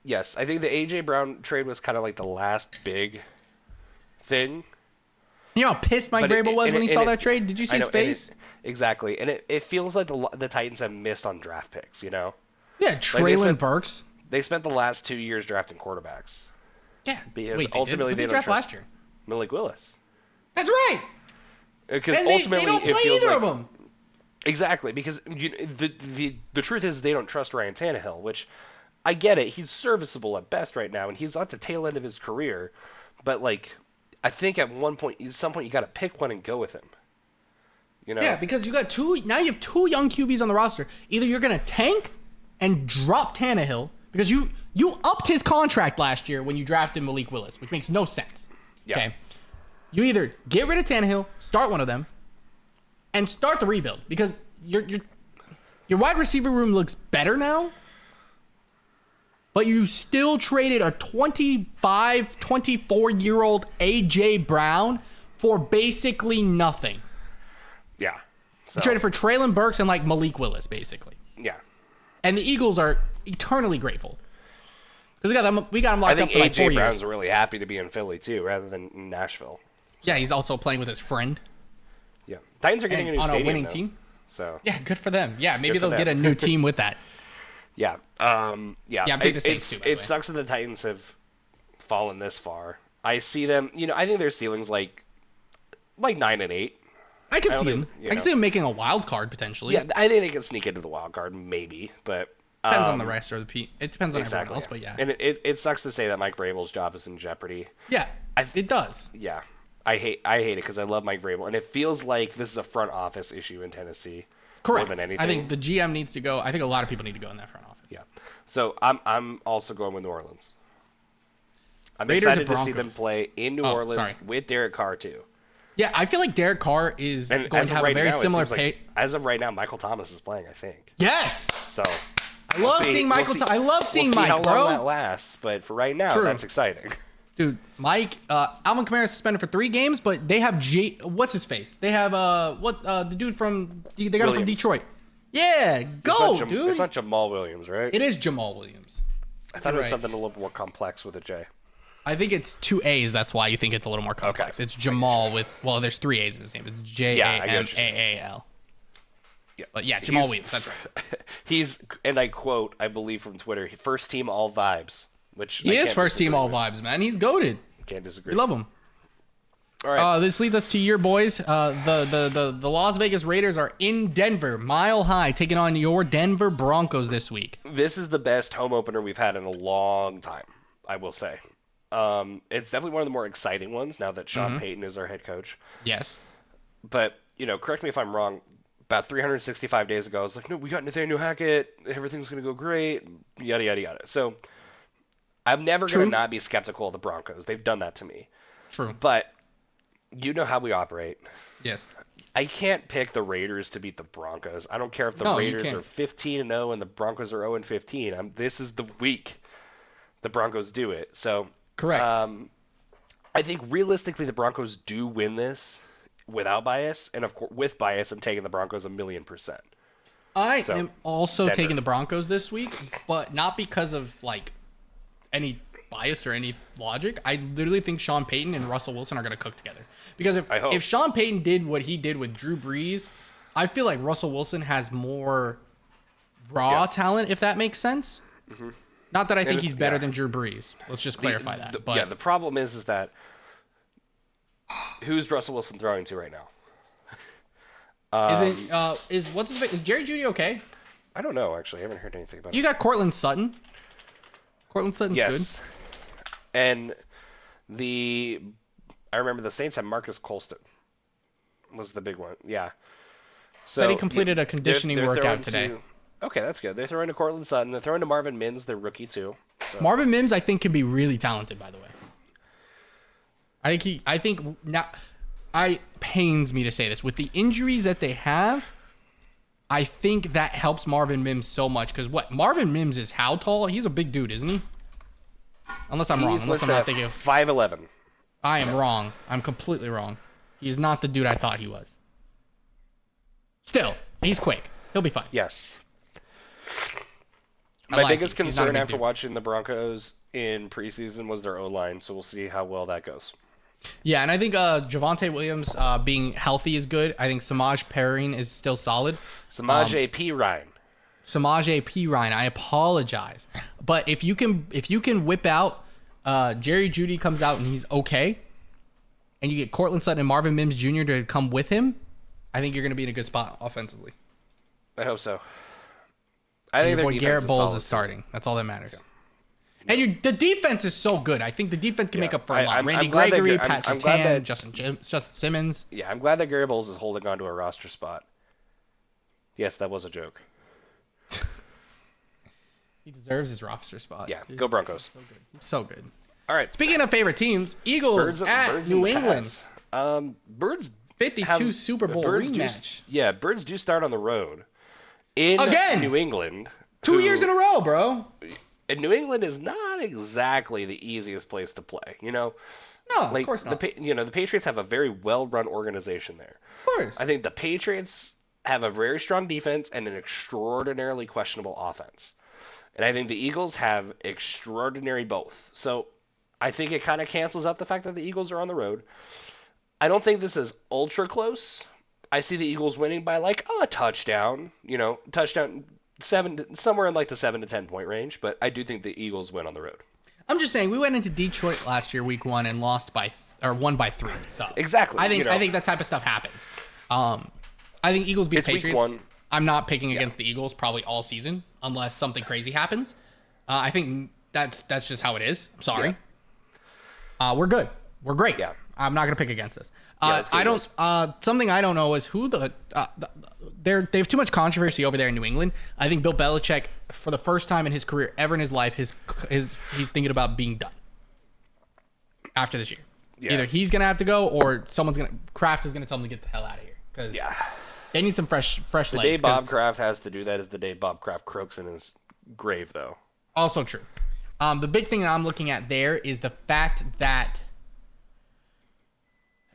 Yes, I think the A.J. Brown trade was kind of like the last big thing. You know how pissed Mike Vrabel was when he saw that trade? Did you see his face? Exactly. And it feels like the Titans have missed on draft picks, you know? Yeah, Traylon Burks. They spent the last 2 years drafting quarterbacks. Yeah. Because ultimately they draft last year? Malik Willis. That's right. Because And ultimately, they don't it play feels either like, of them. Exactly, because the truth is they don't trust Ryan Tannehill, which I get it. He's serviceable at best right now, and he's at the tail end of his career. But like, I think at some point, you got to pick one and go with him. You know? Yeah, because you got two. Now you have two young QBs on the roster. Either you're gonna tank and drop Tannehill because you upped his contract last year when you drafted Malik Willis, which makes no sense. Yeah. Okay. You either get rid of Tannehill, start one of them, and start the rebuild because your wide receiver room looks better now. But you still traded a 25, 24-year-old A.J. Brown for basically nothing. Yeah. So, You traded for Traylon Burks and like Malik Willis, basically. yeah. And the Eagles are eternally grateful. Because we got him I locked think up for like 4 A.J. Brown's years. really happy to be in Philly, too, rather than in Nashville. Yeah, he's also playing with his friend Yeah. Titans are getting a new on a stadium, winning though. team. So, Yeah, good for them. Yeah, maybe Good for they'll get a them. new team with that. yeah. Yeah, I'm taking the Saints, too, by the It way. sucks that the Titans have fallen this far. I see them, I think their ceiling's like 9-8. I could I don't see think, him. you I could know. see him making a wild card potentially. Yeah, I think they can sneak into the wild card, maybe, but Depends on the rest of the It depends on everyone exactly. else, but yeah. And it sucks to say that Mike Vrabel's job is in jeopardy. Yeah, it does. Yeah, I hate it because I love Mike Vrabel, and it feels like this is a front office issue in Tennessee Correct. more than anything. I think the GM needs to go. I think a lot of people need to go in that front office. Yeah, so I'm also going with New Orleans. I'm Raiders excited and to see them Broncos. play in New Oh, Orleans sorry. with Derek Carr too. Yeah, I feel like Derek Carr is And going as to of have right a very now, it similar seems like, as of right now, Michael Thomas is playing, I think. Yes. So I love seeing Michael. I love seeing we'll see Mike, how bro. long that lasts, but for right now, True. that's exciting. Dude, Mike, Alvin Kamara suspended for 3 games, but they have what's his face? They have the dude from they got him from Williams. Detroit. Yeah, go, dude. It's not Jamal Williams, right? It is Jamal Williams. I thought it was right. something a little more complex with a J. I think it's 2 A's. That's why you think it's a little more complex. Okay. It's Jamal with there's 3 A's in his name. It's Jamal. Yeah. But yeah, Jamal Williams. That's right. He's, and I quote, I believe from Twitter, first team all vibes, which He is first team all vibes, man. He's goated. Can't disagree. We love him. All right. This leads us to your boys. The Las Vegas Raiders are in Denver, Mile High, taking on your Denver Broncos this week. This is the best home opener we've had in a long time, I will say. It's definitely one of the more exciting ones now that Sean Payton is our head coach. Yes. But, correct me if I'm wrong, about 365 days ago, I was like, no, we got Nathaniel Hackett, everything's going to go great, yada, yada, yada. So I'm never going to not be skeptical of the Broncos. They've done that to me. True. But you know how we operate. Yes. I can't pick the Raiders to beat the Broncos. I don't care if the Raiders are 15-0 and the Broncos are 0-15. This is the week the Broncos do it. So Correct. I think realistically the Broncos do win this without bias, and of course with bias, I'm taking the Broncos 1,000,000%. I am also Denver. taking the Broncos this week, but not because of like any bias or any logic. I literally think Sean Payton and Russell Wilson are going to cook together. Because if Sean Payton did what he did with Drew Brees, I feel like Russell Wilson has more raw talent, if that makes sense. Mm-hmm. Not that I think he's better than Drew Brees. Let's just clarify that. But the problem is that who's Russell Wilson throwing to right now? Is Jerry Jeudy okay? I don't know, actually. I haven't heard anything about it. You got Cortland Sutton. Cortland Sutton's good. And I remember the Saints had Marcus Colston was the big one. Yeah. So said he completed a conditioning workout today. Okay, that's good. They're throwing to Cortland Sutton. They're throwing to Marvin Mims, their rookie too. So. Marvin Mims, I think, can be really talented. By the way, I think now. I pains me to say this with the injuries that they have. I think that helps Marvin Mims so much because Marvin Mims is how tall? He's a big dude, isn't he? Unless I'm wrong. Unless I'm not thinking. 5'11". I am wrong. I'm completely wrong. He is not the dude I thought he was. Still, he's quick. He'll be fine. Yes. My biggest concern after watching the Broncos in preseason was their O-line, so we'll see how well that goes. Yeah, and I think Javonte Williams being healthy is good. I think Samaj Perrine is still solid. Samaj P. Ryan. Samaj P. Ryan. I apologize, but if you can whip out Jerry Jeudy comes out and he's okay, and you get Cortland Sutton and Marvin Mims Jr. to come with him, I think you're going to be in a good spot offensively. I hope so. And your boy Garrett Bowles is starting. That's all that matters. Okay. And the defense is so good. I think the defense can make up for a lot. Randy Gregory, Pat Surtain, Justin Simmons. Yeah, I'm glad that Garrett Bowles is holding on to a roster spot. Yes, that was a joke. He deserves his roster spot. Yeah, go Broncos. He's so good. He's so good. All right. Speaking of favorite teams, Eagles at New England. Birds 52 Super Bowl rematch. Birds do start on the road in New England. 2 years in a row, bro. And New England is not exactly the easiest place to play, No, of course not. The Patriots have a very well-run organization there. Of course. I think the Patriots have a very strong defense and an extraordinarily questionable offense. And I think the Eagles have extraordinary both. So I think it kind of cancels out the fact that the Eagles are on the road. I don't think this is ultra close. I see the Eagles winning by like a touchdown, touchdown somewhere in like the 7 to 10 point range, but I do think the Eagles win on the road. I'm just saying we went into Detroit last year week 1 and won by 3. So exactly. I think that type of stuff happens. I think Eagles beat Patriots. Week 1. I'm not picking against the Eagles probably all season unless something crazy happens. I think that's just how it is. I'm sorry. Yeah. We're good. We're great. Yeah. I'm not gonna pick against this. Something I don't know is who they have too much controversy over there in New England. I think Bill Belichick, for the first time in his career ever in his life, he's thinking about being done after this year. Yeah. Either he's gonna have to go or Kraft is gonna tell him to get the hell out of here because they need some fresh legs. The day Bob Kraft has to do that is the day Bob Kraft croaks in his grave, though. Also true. The big thing that I'm looking at there is the fact that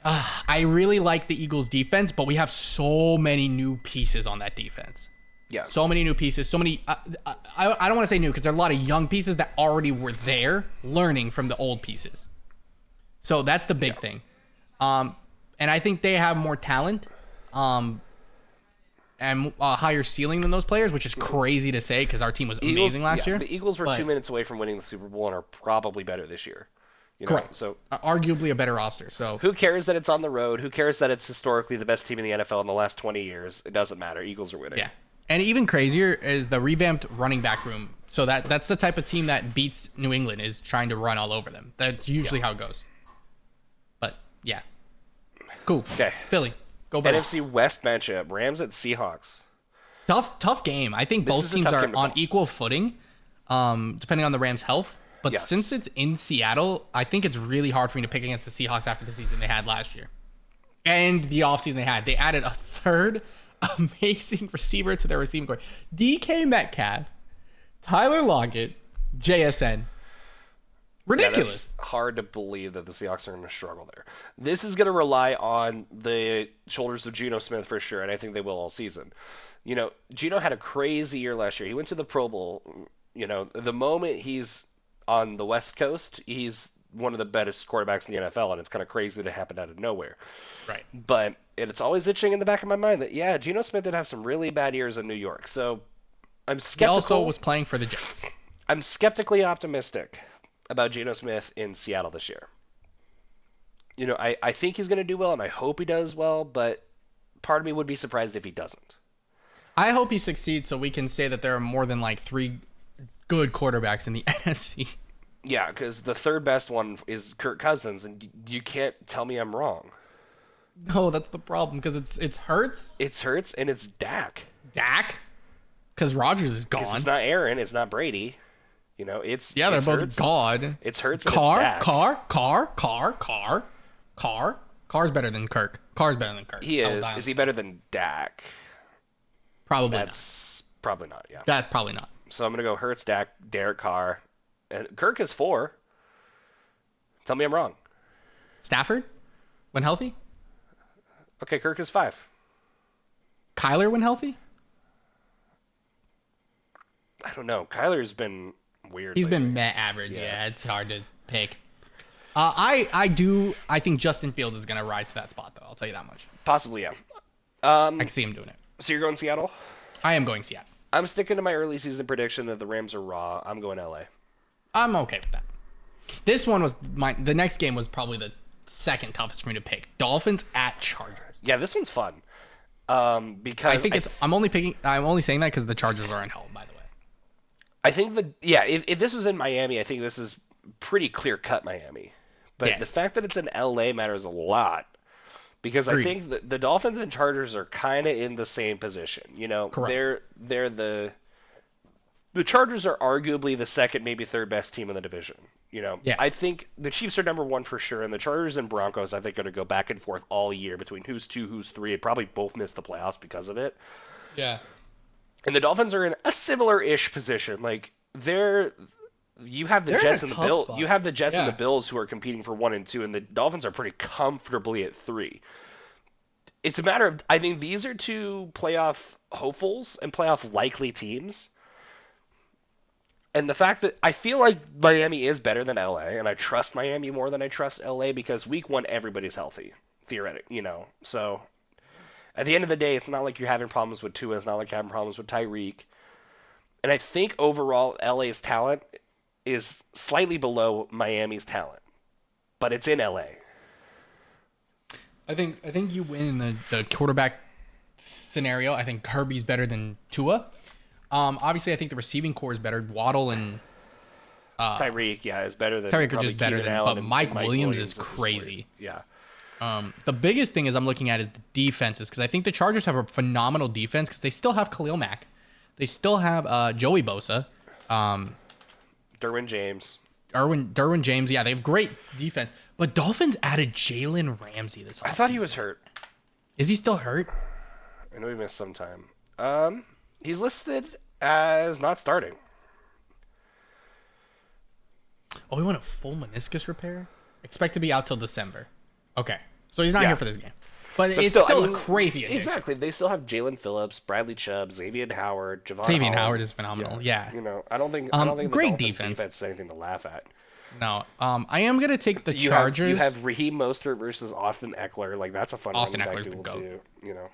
I really like the Eagles defense, but we have so many new pieces on that defense. Yeah. So many new pieces. So many. I don't want to say new because there are a lot of young pieces that already were there learning from the old pieces. So that's the big thing. And I think they have more talent and a higher ceiling than those players, which is crazy to say because our team was amazing last year. The Eagles were 2 minutes away from winning the Super Bowl and are probably better this year. Correct. So arguably a better roster. So who cares that it's on the road? Who cares that it's historically the best team in the NFL in the last 20 years? It doesn't matter. Eagles are winning. Yeah. And even crazier is the revamped running back room. So that's the type of team that beats New England is trying to run all over them. That's usually how it goes. But yeah. Cool. Okay. Philly. Go back. NFC West matchup. Rams at Seahawks. Tough game. I think both teams are on equal footing, depending on the Rams' health. But since it's in Seattle, I think it's really hard for me to pick against the Seahawks after the season they had last year. And the offseason they had. They added a third amazing receiver to their receiving core. DK Metcalf, Tyler Lockett, JSN. Ridiculous. Yeah, hard to believe that the Seahawks are going to struggle there. This is going to rely on the shoulders of Geno Smith for sure, and I think they will all season. Geno had a crazy year last year. He went to the Pro Bowl. The moment he's on the West Coast, he's one of the best quarterbacks in the NFL, and it's kind of crazy to happen out of nowhere. Right. But it's always itching in the back of my mind that, Geno Smith did have some really bad years in New York. So I'm skeptical. He also was playing for the Jets. I'm skeptically optimistic about Geno Smith in Seattle this year. I think he's going to do well, and I hope he does well, but part of me would be surprised if he doesn't. I hope he succeeds so we can say that there are more than like 3 good quarterbacks in the NFC. Yeah, because the third best one is Kirk Cousins, and you can't tell me I'm wrong. No, that's the problem, because it's Hurts. It's Hurts, and it's Dak. Dak? Because Rodgers is gone. It's not Aaron, it's not Brady. It's they're both Hurts. God. It's Hurts and it's Dak. Carr's better than Kirk. Carr's better than Kirk. He is. Is he better than Dak? Probably That's not. Probably not, yeah. That's probably not. So I'm going to go Hurts, Dak, Derek Carr. And Kirk is 4. Tell me I'm wrong. Stafford? When healthy? Okay, Kirk is 5. Kyler when healthy? I don't know. Kyler's been weird. He's been average. Yeah, it's hard to pick. I think Justin Fields is going to rise to that spot, though. I'll tell you that much. Possibly, yeah. I can see him doing it. So you're going Seattle? I am going Seattle. I'm sticking to my early season prediction that the Rams are raw. I'm going LA. I'm okay with that. This one was the next game was probably the second toughest for me to pick. Dolphins at Chargers. Yeah, this one's fun. Because I think I'm only saying that because the Chargers are at home, by the way. I think if this was in Miami, I think this is pretty clear cut Miami. But the Yes. fact that it's in LA matters a lot because I Agreed. think the Dolphins and Chargers are kind of in the same position. You know, Correct. they're the Chargers are arguably the second, maybe third best team in the division. You know, Yeah. I think the Chiefs are number one for sure, and the Chargers and Broncos I think are going to go back and forth all year between who's two, who's three. They probably both miss the playoffs because of it. Yeah. And the Dolphins are in a similar-ish position. Like you have the They're in Jets a and the tough Bills. spot. You have the Jets and the Yeah. Bills who are competing for 1 and 2, and the Dolphins are pretty comfortably at 3. It's a matter of I think these are two playoff hopefuls and playoff likely teams. And the fact that I feel like Miami is better than LA, and I trust Miami more than I trust LA because week 1 everybody's healthy, theoretically, you know. So at the end of the day, it's not like you're having problems with Tua. It's not like you're having problems with Tyreek. And I think overall LA's talent is slightly below Miami's talent, but it's in LA. I think you win in the quarterback scenario. I think Kirby's better than Tua. Obviously, I think the receiving core is better. Waddle and Tyreek, yeah, is better than Tyreek are probably just better Keenan than, Allen but and Mike Mike Williams is at this point. crazy. Yeah, The biggest thing is I'm looking at is the defenses because I think the Chargers have a phenomenal defense because they still have Khalil Mack, they still have Joey Bosa, Derwin James. Derwin James. Yeah, they have great defense. But Dolphins added Jalen Ramsey this offseason. I thought he was hurt. Is he still hurt? I know he missed some time. He's listed as not starting. Oh, he went a full meniscus repair. Expect to be out till December. Okay, so he's not Yeah. here for this game. But But it's I still mean, a crazy addition. Exactly. They still have Jalen Phillips, Bradley Chubb, Xavier Howard, Javon Xavier Holland. Howard is phenomenal. Yeah. You know, I don't think the great Dolphins defense. is anything to laugh at. No. I am gonna take the You Chargers. have Raheem Mostert versus Austin Eckler. Like that's a fun Austin running back Eckler's the duel GOAT. too. You know.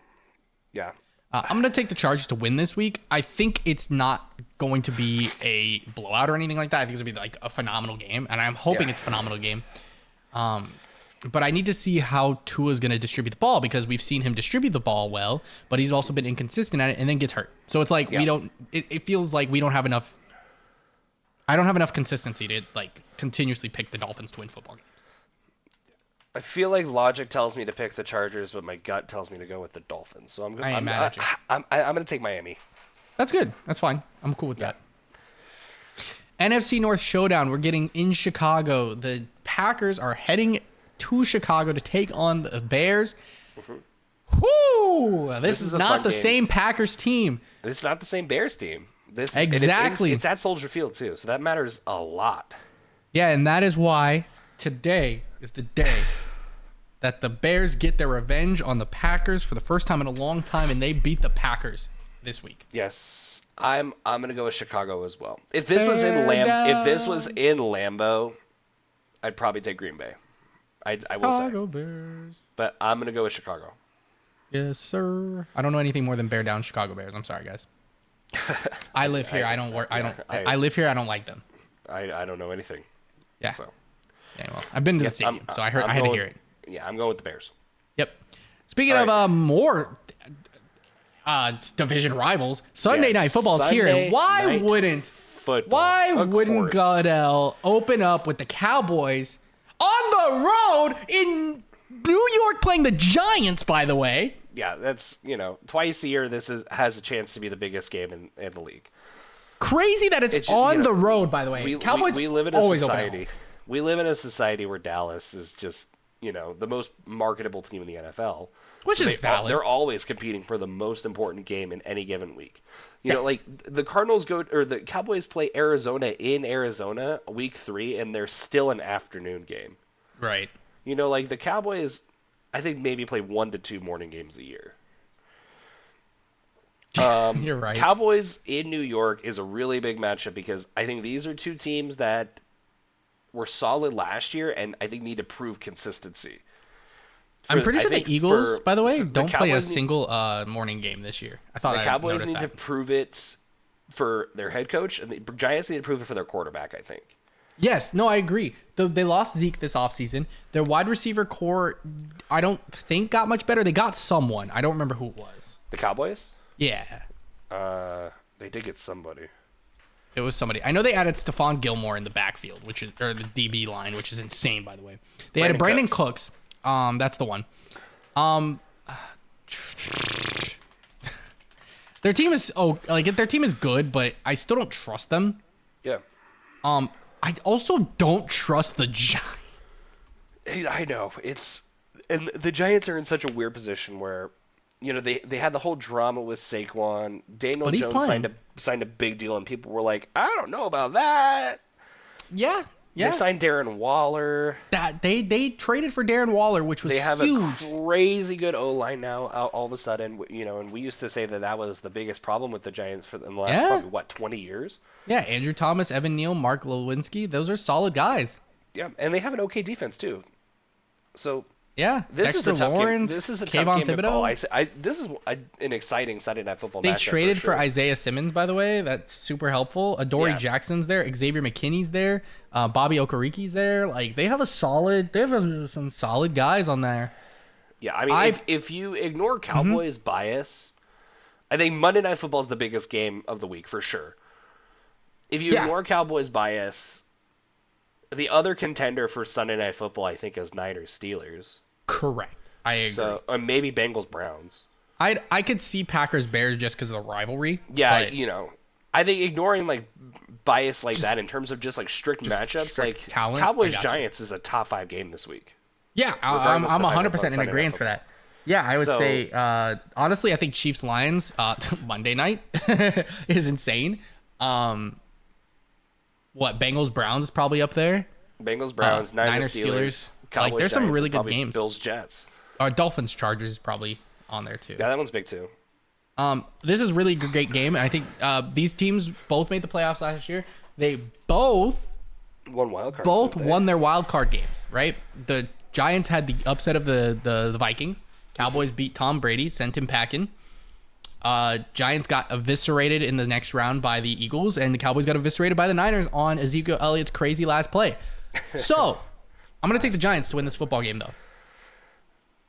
Yeah. I'm gonna take the Chargers to win this week. I think it's not going to be a blowout or anything like that. I think it's gonna be like a phenomenal game, and I'm hoping Yeah. it's a phenomenal game. But I need to see how Tua's gonna distribute the ball because we've seen him distribute the ball well, but he's also been inconsistent at it and then gets hurt. So it's like Yeah. we don't. It feels like we don't have enough. I don't have enough consistency to like continuously pick the Dolphins to win football games. I feel like logic tells me to pick the Chargers, but my gut tells me to go with the Dolphins. So I'm I ain't mad at you. I'm gonna take Miami. That's good. That's fine. I'm cool with that. NFC North Showdown. We're getting in Chicago. The Packers are heading to Chicago to take on the Bears. Whoo! This is a not fun the game. same Packers team. It's not the same Bears team. Exactly. It's at Soldier Field too, so that matters a lot. Yeah, and that is why today is the day that the Bears get their revenge on the Packers for the first time in a long time, and they beat the Packers this week. Yes, I'm gonna go with Chicago as well. If this was in Lambeau, I'd probably take Green Bay. I will Chicago say, Bears. but I'm gonna go with Chicago. Yes, sir. I don't know anything more than bear down Chicago Bears. I'm sorry, guys. I live here. I don't work. I live here. I don't like them. I don't know anything. Yeah. So Yeah. Well, I've been to the stadium, so I had to hear it. Yeah, I'm going with the Bears. Yep. Speaking All of right. More division rivals, Sunday Yes, Night Football is here, Sunday and why Night wouldn't Football. wouldn't Goodell open up with the Cowboys on the road in New York playing the Giants? By the way. Yeah, that's twice a year. This has a chance to be the biggest game in the league. Crazy that it's on the road. By the way, Cowboys we live in a always open at society. home. We live in a society where Dallas is just the most marketable team in the NFL. Which is valid. They're always competing for the most important game in any given week. Like the the Cowboys play Arizona in Arizona week 3, and they're still an afternoon game. Right. Like the Cowboys, I think maybe play 1 to 2 morning games a year. You're right. Cowboys in New York is a really big matchup because I think these are two teams that were solid last year and I think need to prove consistency. I'm pretty sure the Eagles, by the way, the don't play a Cowboys single morning game this year. I thought The I Cowboys noticed need to that. prove it for their head coach, and the Giants need to prove it for their quarterback, I think. Yes, no, I agree. They lost Zeke this offseason. Their wide receiver core, I don't think got much better. They got someone. I don't remember who it was. The Cowboys? Yeah. They did get somebody. It was somebody. I know they added Stephon Gilmore in the backfield, or the DB line, which is insane, by the way. They added Brandon Cooks. That's the one. Their team is their team is good, but I still don't trust them. Yeah. I also don't trust the Giants. I know. And the Giants are in such a weird position where, they had the whole drama with Saquon. Daniel Jones signed a big deal, and people were like, I don't know about that. Yeah. They signed Darren Waller. That they traded for Darren Waller, which was huge. They have a crazy good O-line now. All of a sudden, and we used to say that was the biggest problem with the Giants in the last probably 20 years. Yeah, Andrew Thomas, Evan Neal, Mark Lewinsky, those are solid guys. Yeah, and they have an okay defense too. So yeah, this Dexter is a tough Lawrence, game. This is a Kayvon tough game Thibodeau. to call. This is an exciting Sunday Night Football They matchup. traded for sure. Isaiah Simmons, by the way. That's super helpful. Adoree Jackson's there. Xavier McKinney's there. Bobby Okariki's there. Like they have some solid guys on there. Yeah, I mean, if you ignore Cowboys bias, I think Monday Night Football is the biggest game of the week for sure. If you ignore Cowboys bias, the other contender for Sunday Night Football, I think, is Niners-Steelers. Correct. I agree. So, or maybe Bengals-Browns. I could see Packers-Bears just because of the rivalry. Yeah, I think ignoring bias like that in terms of just strict matchups, strict talent, Cowboys-Giants is a top 5 game this week. Yeah, I'm 100% in agreement for that. Yeah, I would say, honestly, I think Chiefs-Lions Monday night is insane. Bengals-Browns is probably up there. Bengals-Browns, Niners-Steelers. Cowboys, there's some really good games. Bills-Jets. Dolphins-Chargers is probably on there too. Yeah, that one's big too. This is really a great game, and I think these teams both made the playoffs last year. They both won their wild card games, right? The Giants had the upset of the Vikings. Cowboys beat Tom Brady, sent him packing. Giants got eviscerated in the next round by the Eagles, and the Cowboys got eviscerated by the Niners on Ezekiel Elliott's crazy last play. So, I'm going to take the Giants to win this football game, though.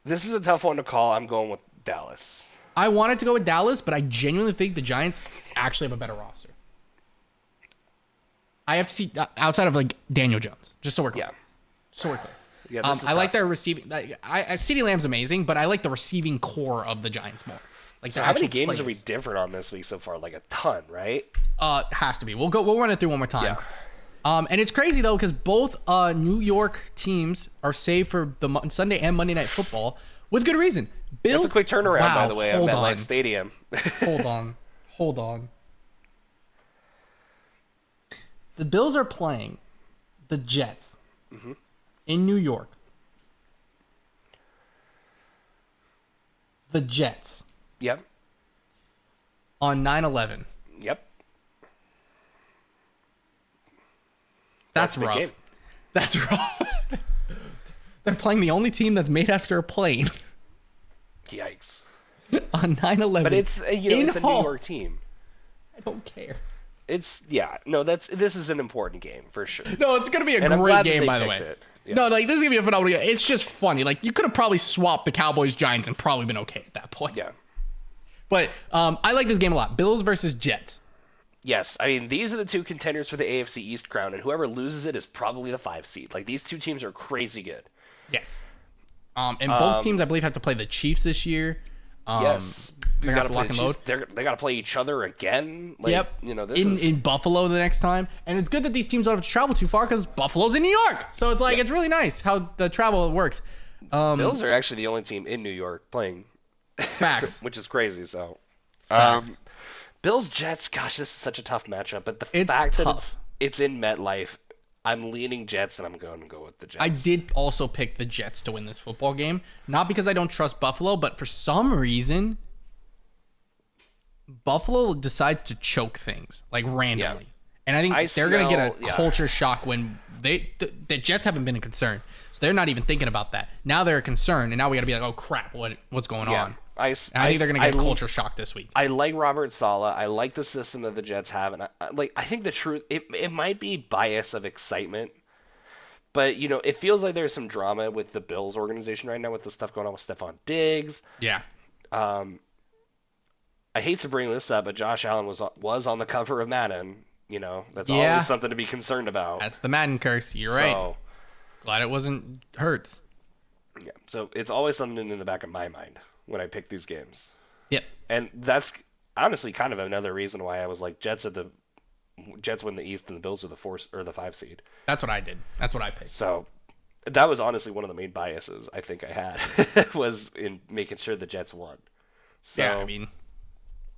This is a tough one to call. I'm going with Dallas. I wanted to go with Dallas, but I genuinely think the Giants actually have a better roster. I have to see, outside of Daniel Jones, just so we're clear. Yeah. So we're clear. Yeah, I like their receiving. CeeDee Lamb's amazing, but I like the receiving core of the Giants more. So how many games are we different on this week so far? Like a ton, right? Has to be. We'll run it through one more time. Yeah. And it's crazy though because both New York teams are saved for the Sunday and Monday Night Football with good reason. Bills. That's a quick turnaround, by the way, at MetLife Stadium. Hold on. The Bills are playing the Jets in New York. The Jets. Yep. On 9/11. Yep. That's rough. Game. That's rough. They're playing the only team that's made after a plane. Yikes. On 9/11. But it's it's a New York team. I don't care. This is an important game for sure. No, it's gonna be a great game, by the way. Yeah. No, this is gonna be a phenomenal game. It's just funny. You could have probably swapped the Cowboys Giants and probably been okay at that point. Yeah. But I like this game a lot. Bills versus Jets. Yes, I mean these are the two contenders for the AFC East crown, and whoever loses it is probably the 5 seed. These two teams are crazy good. Yes. And both teams, I believe, have to play the Chiefs this year. Yes. They're gonna have to lock and load. They got to play each other again. Yep. In Buffalo the next time, and it's good that these teams don't have to travel too far because Buffalo's in New York. So it's it's really nice how the travel works. Bills are actually the only team in New York playing. Facts. Which is crazy. So, Bills Jets. Gosh, this is such a tough matchup. But the fact that it's in MetLife, I'm leaning Jets, and I'm going to go with the Jets. I did also pick the Jets to win this football game, not because I don't trust Buffalo, but for some reason, Buffalo decides to choke things randomly. Yeah. And I think they're going to get a culture shock when the Jets haven't been a concern. So they're not even thinking about that. Now they're a concern, and now we got to be oh crap, what's going on? And I think they're going to get culture shock this week. I like Robert Saleh. I like the system that the Jets have, and I think the truth. It might be bias of excitement, but it feels like there's some drama with the Bills organization right now with the stuff going on with Stephon Diggs. Yeah. I hate to bring this up, but Josh Allen was on the cover of Madden. That's always something to be concerned about. That's the Madden curse. You're right. Glad it wasn't Hurts. Yeah. So it's always something in the back of my mind when I pick these games. Yep. And that's honestly kind of another reason why I was like Jets win the East and the Bills are the 4 or the 5 seed. That's what I did. That's what I picked. So that was honestly one of the main biases I think I had was in making sure the Jets won. So, yeah, I mean,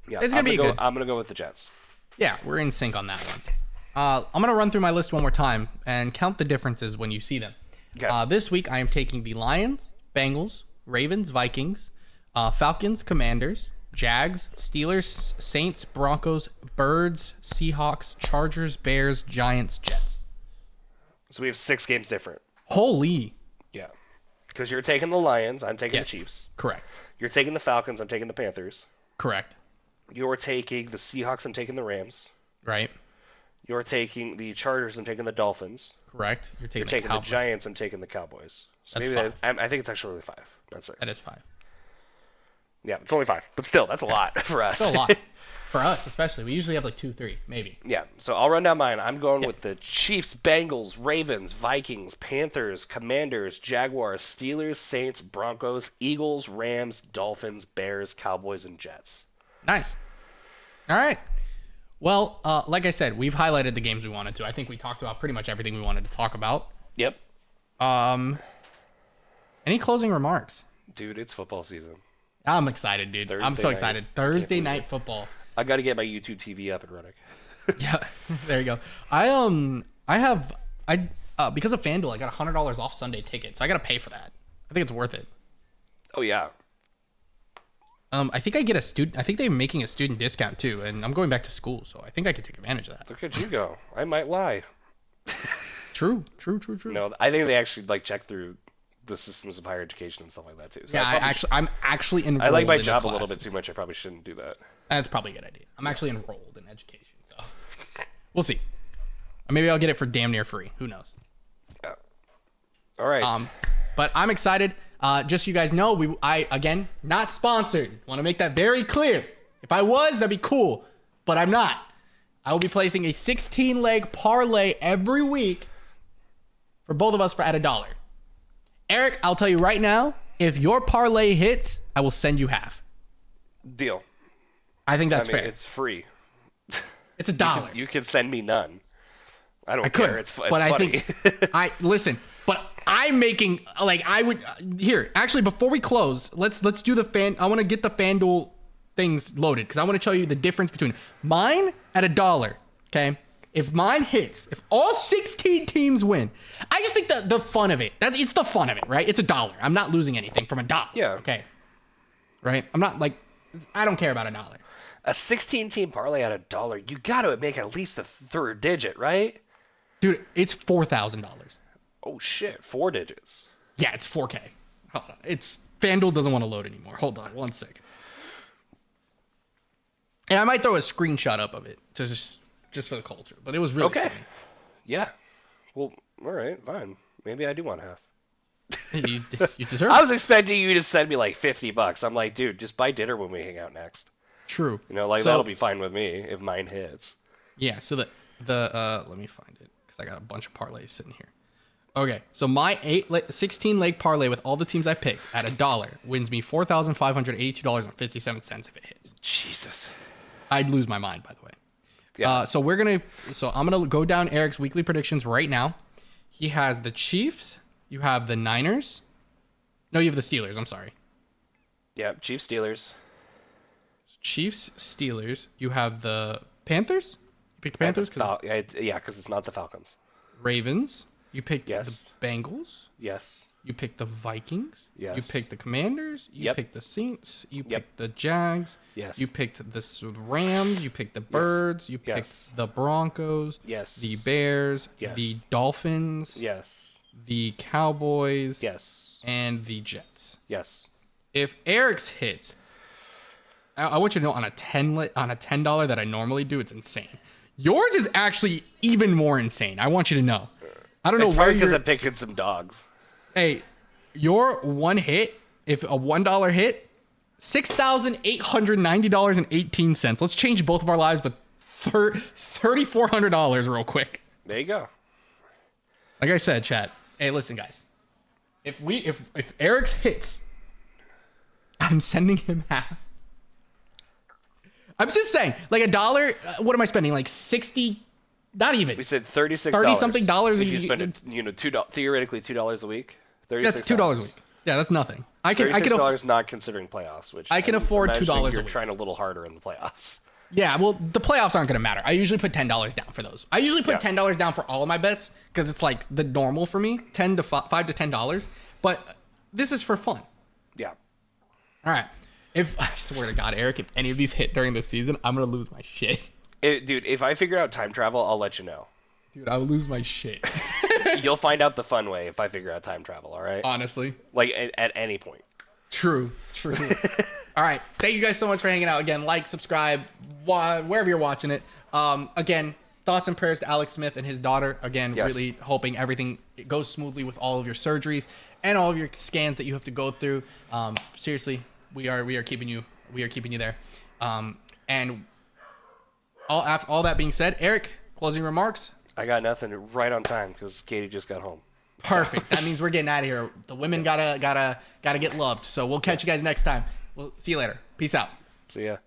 it's gonna be good. I'm gonna go with the Jets. Yeah, we're in sync on that one. I'm gonna run through my list one more time and count the differences when you see them. Okay. This week I am taking the Lions, Bengals, Ravens, Vikings, Falcons, Commanders, Jags, Steelers, Saints, Broncos, Birds, Seahawks, Chargers, Bears, Giants, Jets. So we have 6 games different. Holy. Yeah. Because you're taking the Lions, I'm taking the Chiefs. Correct. You're taking the Falcons, I'm taking the Panthers. Correct. You're taking the Seahawks, I'm taking the Rams. Right. You're taking the Chargers, I'm taking the Dolphins. Correct. You're taking the Giants, I'm taking the Cowboys. So that's 5. I think it's actually only 5, not 6. That is 5. Yeah, it's only 5. But still, that's a lot for us. Still a lot. For us, especially. We usually have like 2, 3, maybe. Yeah, so I'll run down mine. I'm going with the Chiefs, Bengals, Ravens, Vikings, Panthers, Commanders, Jaguars, Steelers, Saints, Broncos, Eagles, Rams, Dolphins, Bears, Cowboys, and Jets. Nice. All right. Well, like I said, we've highlighted the games we wanted to. I think we talked about pretty much everything we wanted to talk about. Yep. Any closing remarks? Dude, it's football season. I'm excited, dude. I'm so excited. Thursday night football. I got to get my YouTube TV up and running. Yeah, there you go. Because of FanDuel, I got $100 off Sunday tickets. So I got to pay for that. I think it's worth it. Oh yeah. I think I get I think they're making a student discount too, and I'm going back to school, so I think I could take advantage of that. Look at you go. I might lie. True. No, I think they actually check through the systems of higher education and stuff like that too. So yeah, I'm actually enrolled. I like my job a little bit too much. I probably shouldn't do that. That's probably a good idea. I'm actually enrolled in education, so we'll see. Maybe I'll get it for damn near free. Who knows? Yeah. All right. But I'm excited. Just so you guys know, again, not sponsored. Want to make that very clear. If I was, that'd be cool, but I'm not. I will be placing a 16-leg parlay every week for both of us at $1. Eric, I'll tell you right now, if your parlay hits, I will send you half. Deal. I think that's fair. It's free. It's $1. You can send me none. I don't care. It's but funny. I think listen. But I'm making here. Actually, before we close, let's do the I want to get the FanDuel things loaded because I want to show you the difference between mine at $1. Okay. If mine hits, if all 16 teams win, I just think the fun of it. It's the fun of it, right? It's $1. I'm not losing anything from $1. Yeah. Okay. Right. I'm not I don't care about $1. A 16-team parlay at $1, you got to make at least the third digit, right? Dude, it's $4,000. Oh shit, 4 digits. Yeah, it's 4K. Hold on. FanDuel doesn't want to load anymore. Hold on 1 second. And I might throw a screenshot up of it just for the culture, but it was really funny. Yeah. Well, all right, fine. Maybe I do want half. You deserve it. I was expecting you to send me like $50. I'm like, dude, just buy dinner when we hang out next. True. That'll be fine with me if mine hits. Yeah, so the let me find it because I got a bunch of parlays sitting here. Okay, so my 16-leg parlay with all the teams I picked at $1 wins me $4,582.57 if it hits. Jesus. I'd lose my mind, by the way. Yeah. So I'm gonna go down Eric's weekly predictions right now. He has the Chiefs. You have the Niners. No, you have the Steelers. I'm sorry. Yeah, Chiefs, Steelers. Chiefs, Steelers. You have the Panthers. You picked the Panthers? Because it's not the Falcons. Ravens. You picked Yes. the Bengals. Yes. You picked the Vikings. Yes. You picked the Commanders. You picked the Saints. You picked the Jags. Yes. You picked the Rams. You picked the Birds. You picked the Broncos. Yes. The Bears. Yes. The Dolphins. Yes. The Cowboys. Yes. And the Jets. Yes. If Eric's hits, I want you to know on a $10 that I normally do, it's insane. Yours is actually even more insane. I want you to know. I don't know where because I'm picking some dogs. Hey, your one hit, if a $1 hit, $6,890.18. Let's change both of our lives, but $3,400 real quick. There you go. Like I said, chat. Hey, listen, guys. If Eric's hits, I'm sending him half. I'm just saying, like $1. What am I spending? Like 60. Not even. We said $36. 30 something dollars. If you spend it, theoretically $2 a week. That's $2 a week. Yeah, that's nothing. I can $36 not considering playoffs, which I can afford $2 a week. You're trying a little harder in the playoffs. Yeah, well, the playoffs aren't going to matter. I usually put $10 down for those. I usually put $10 down for all of my bets because it's like the normal for me, $5 to $10. But this is for fun. Yeah. All right. I swear to God, Eric, if any of these hit during this season, I'm going to lose my shit. Dude, if I figure out time travel, I'll let you know. Dude, I'll lose my shit. You'll find out the fun way if I figure out time travel, all right? Honestly. Like, at any point. True. All right. Thank you guys so much for hanging out. Again, like, subscribe, wherever you're watching it. Again, thoughts and prayers to Alex Smith and his daughter. Again, really hoping everything goes smoothly with all of your surgeries and all of your scans that you have to go through. Seriously, we are keeping you there. And all that being said, Eric, closing remarks. I got nothing. Right on time because Katie just got home. Perfect. That means we're getting out of here. The women gotta get loved. So we'll catch you guys next time. We'll see you later. Peace out. See ya.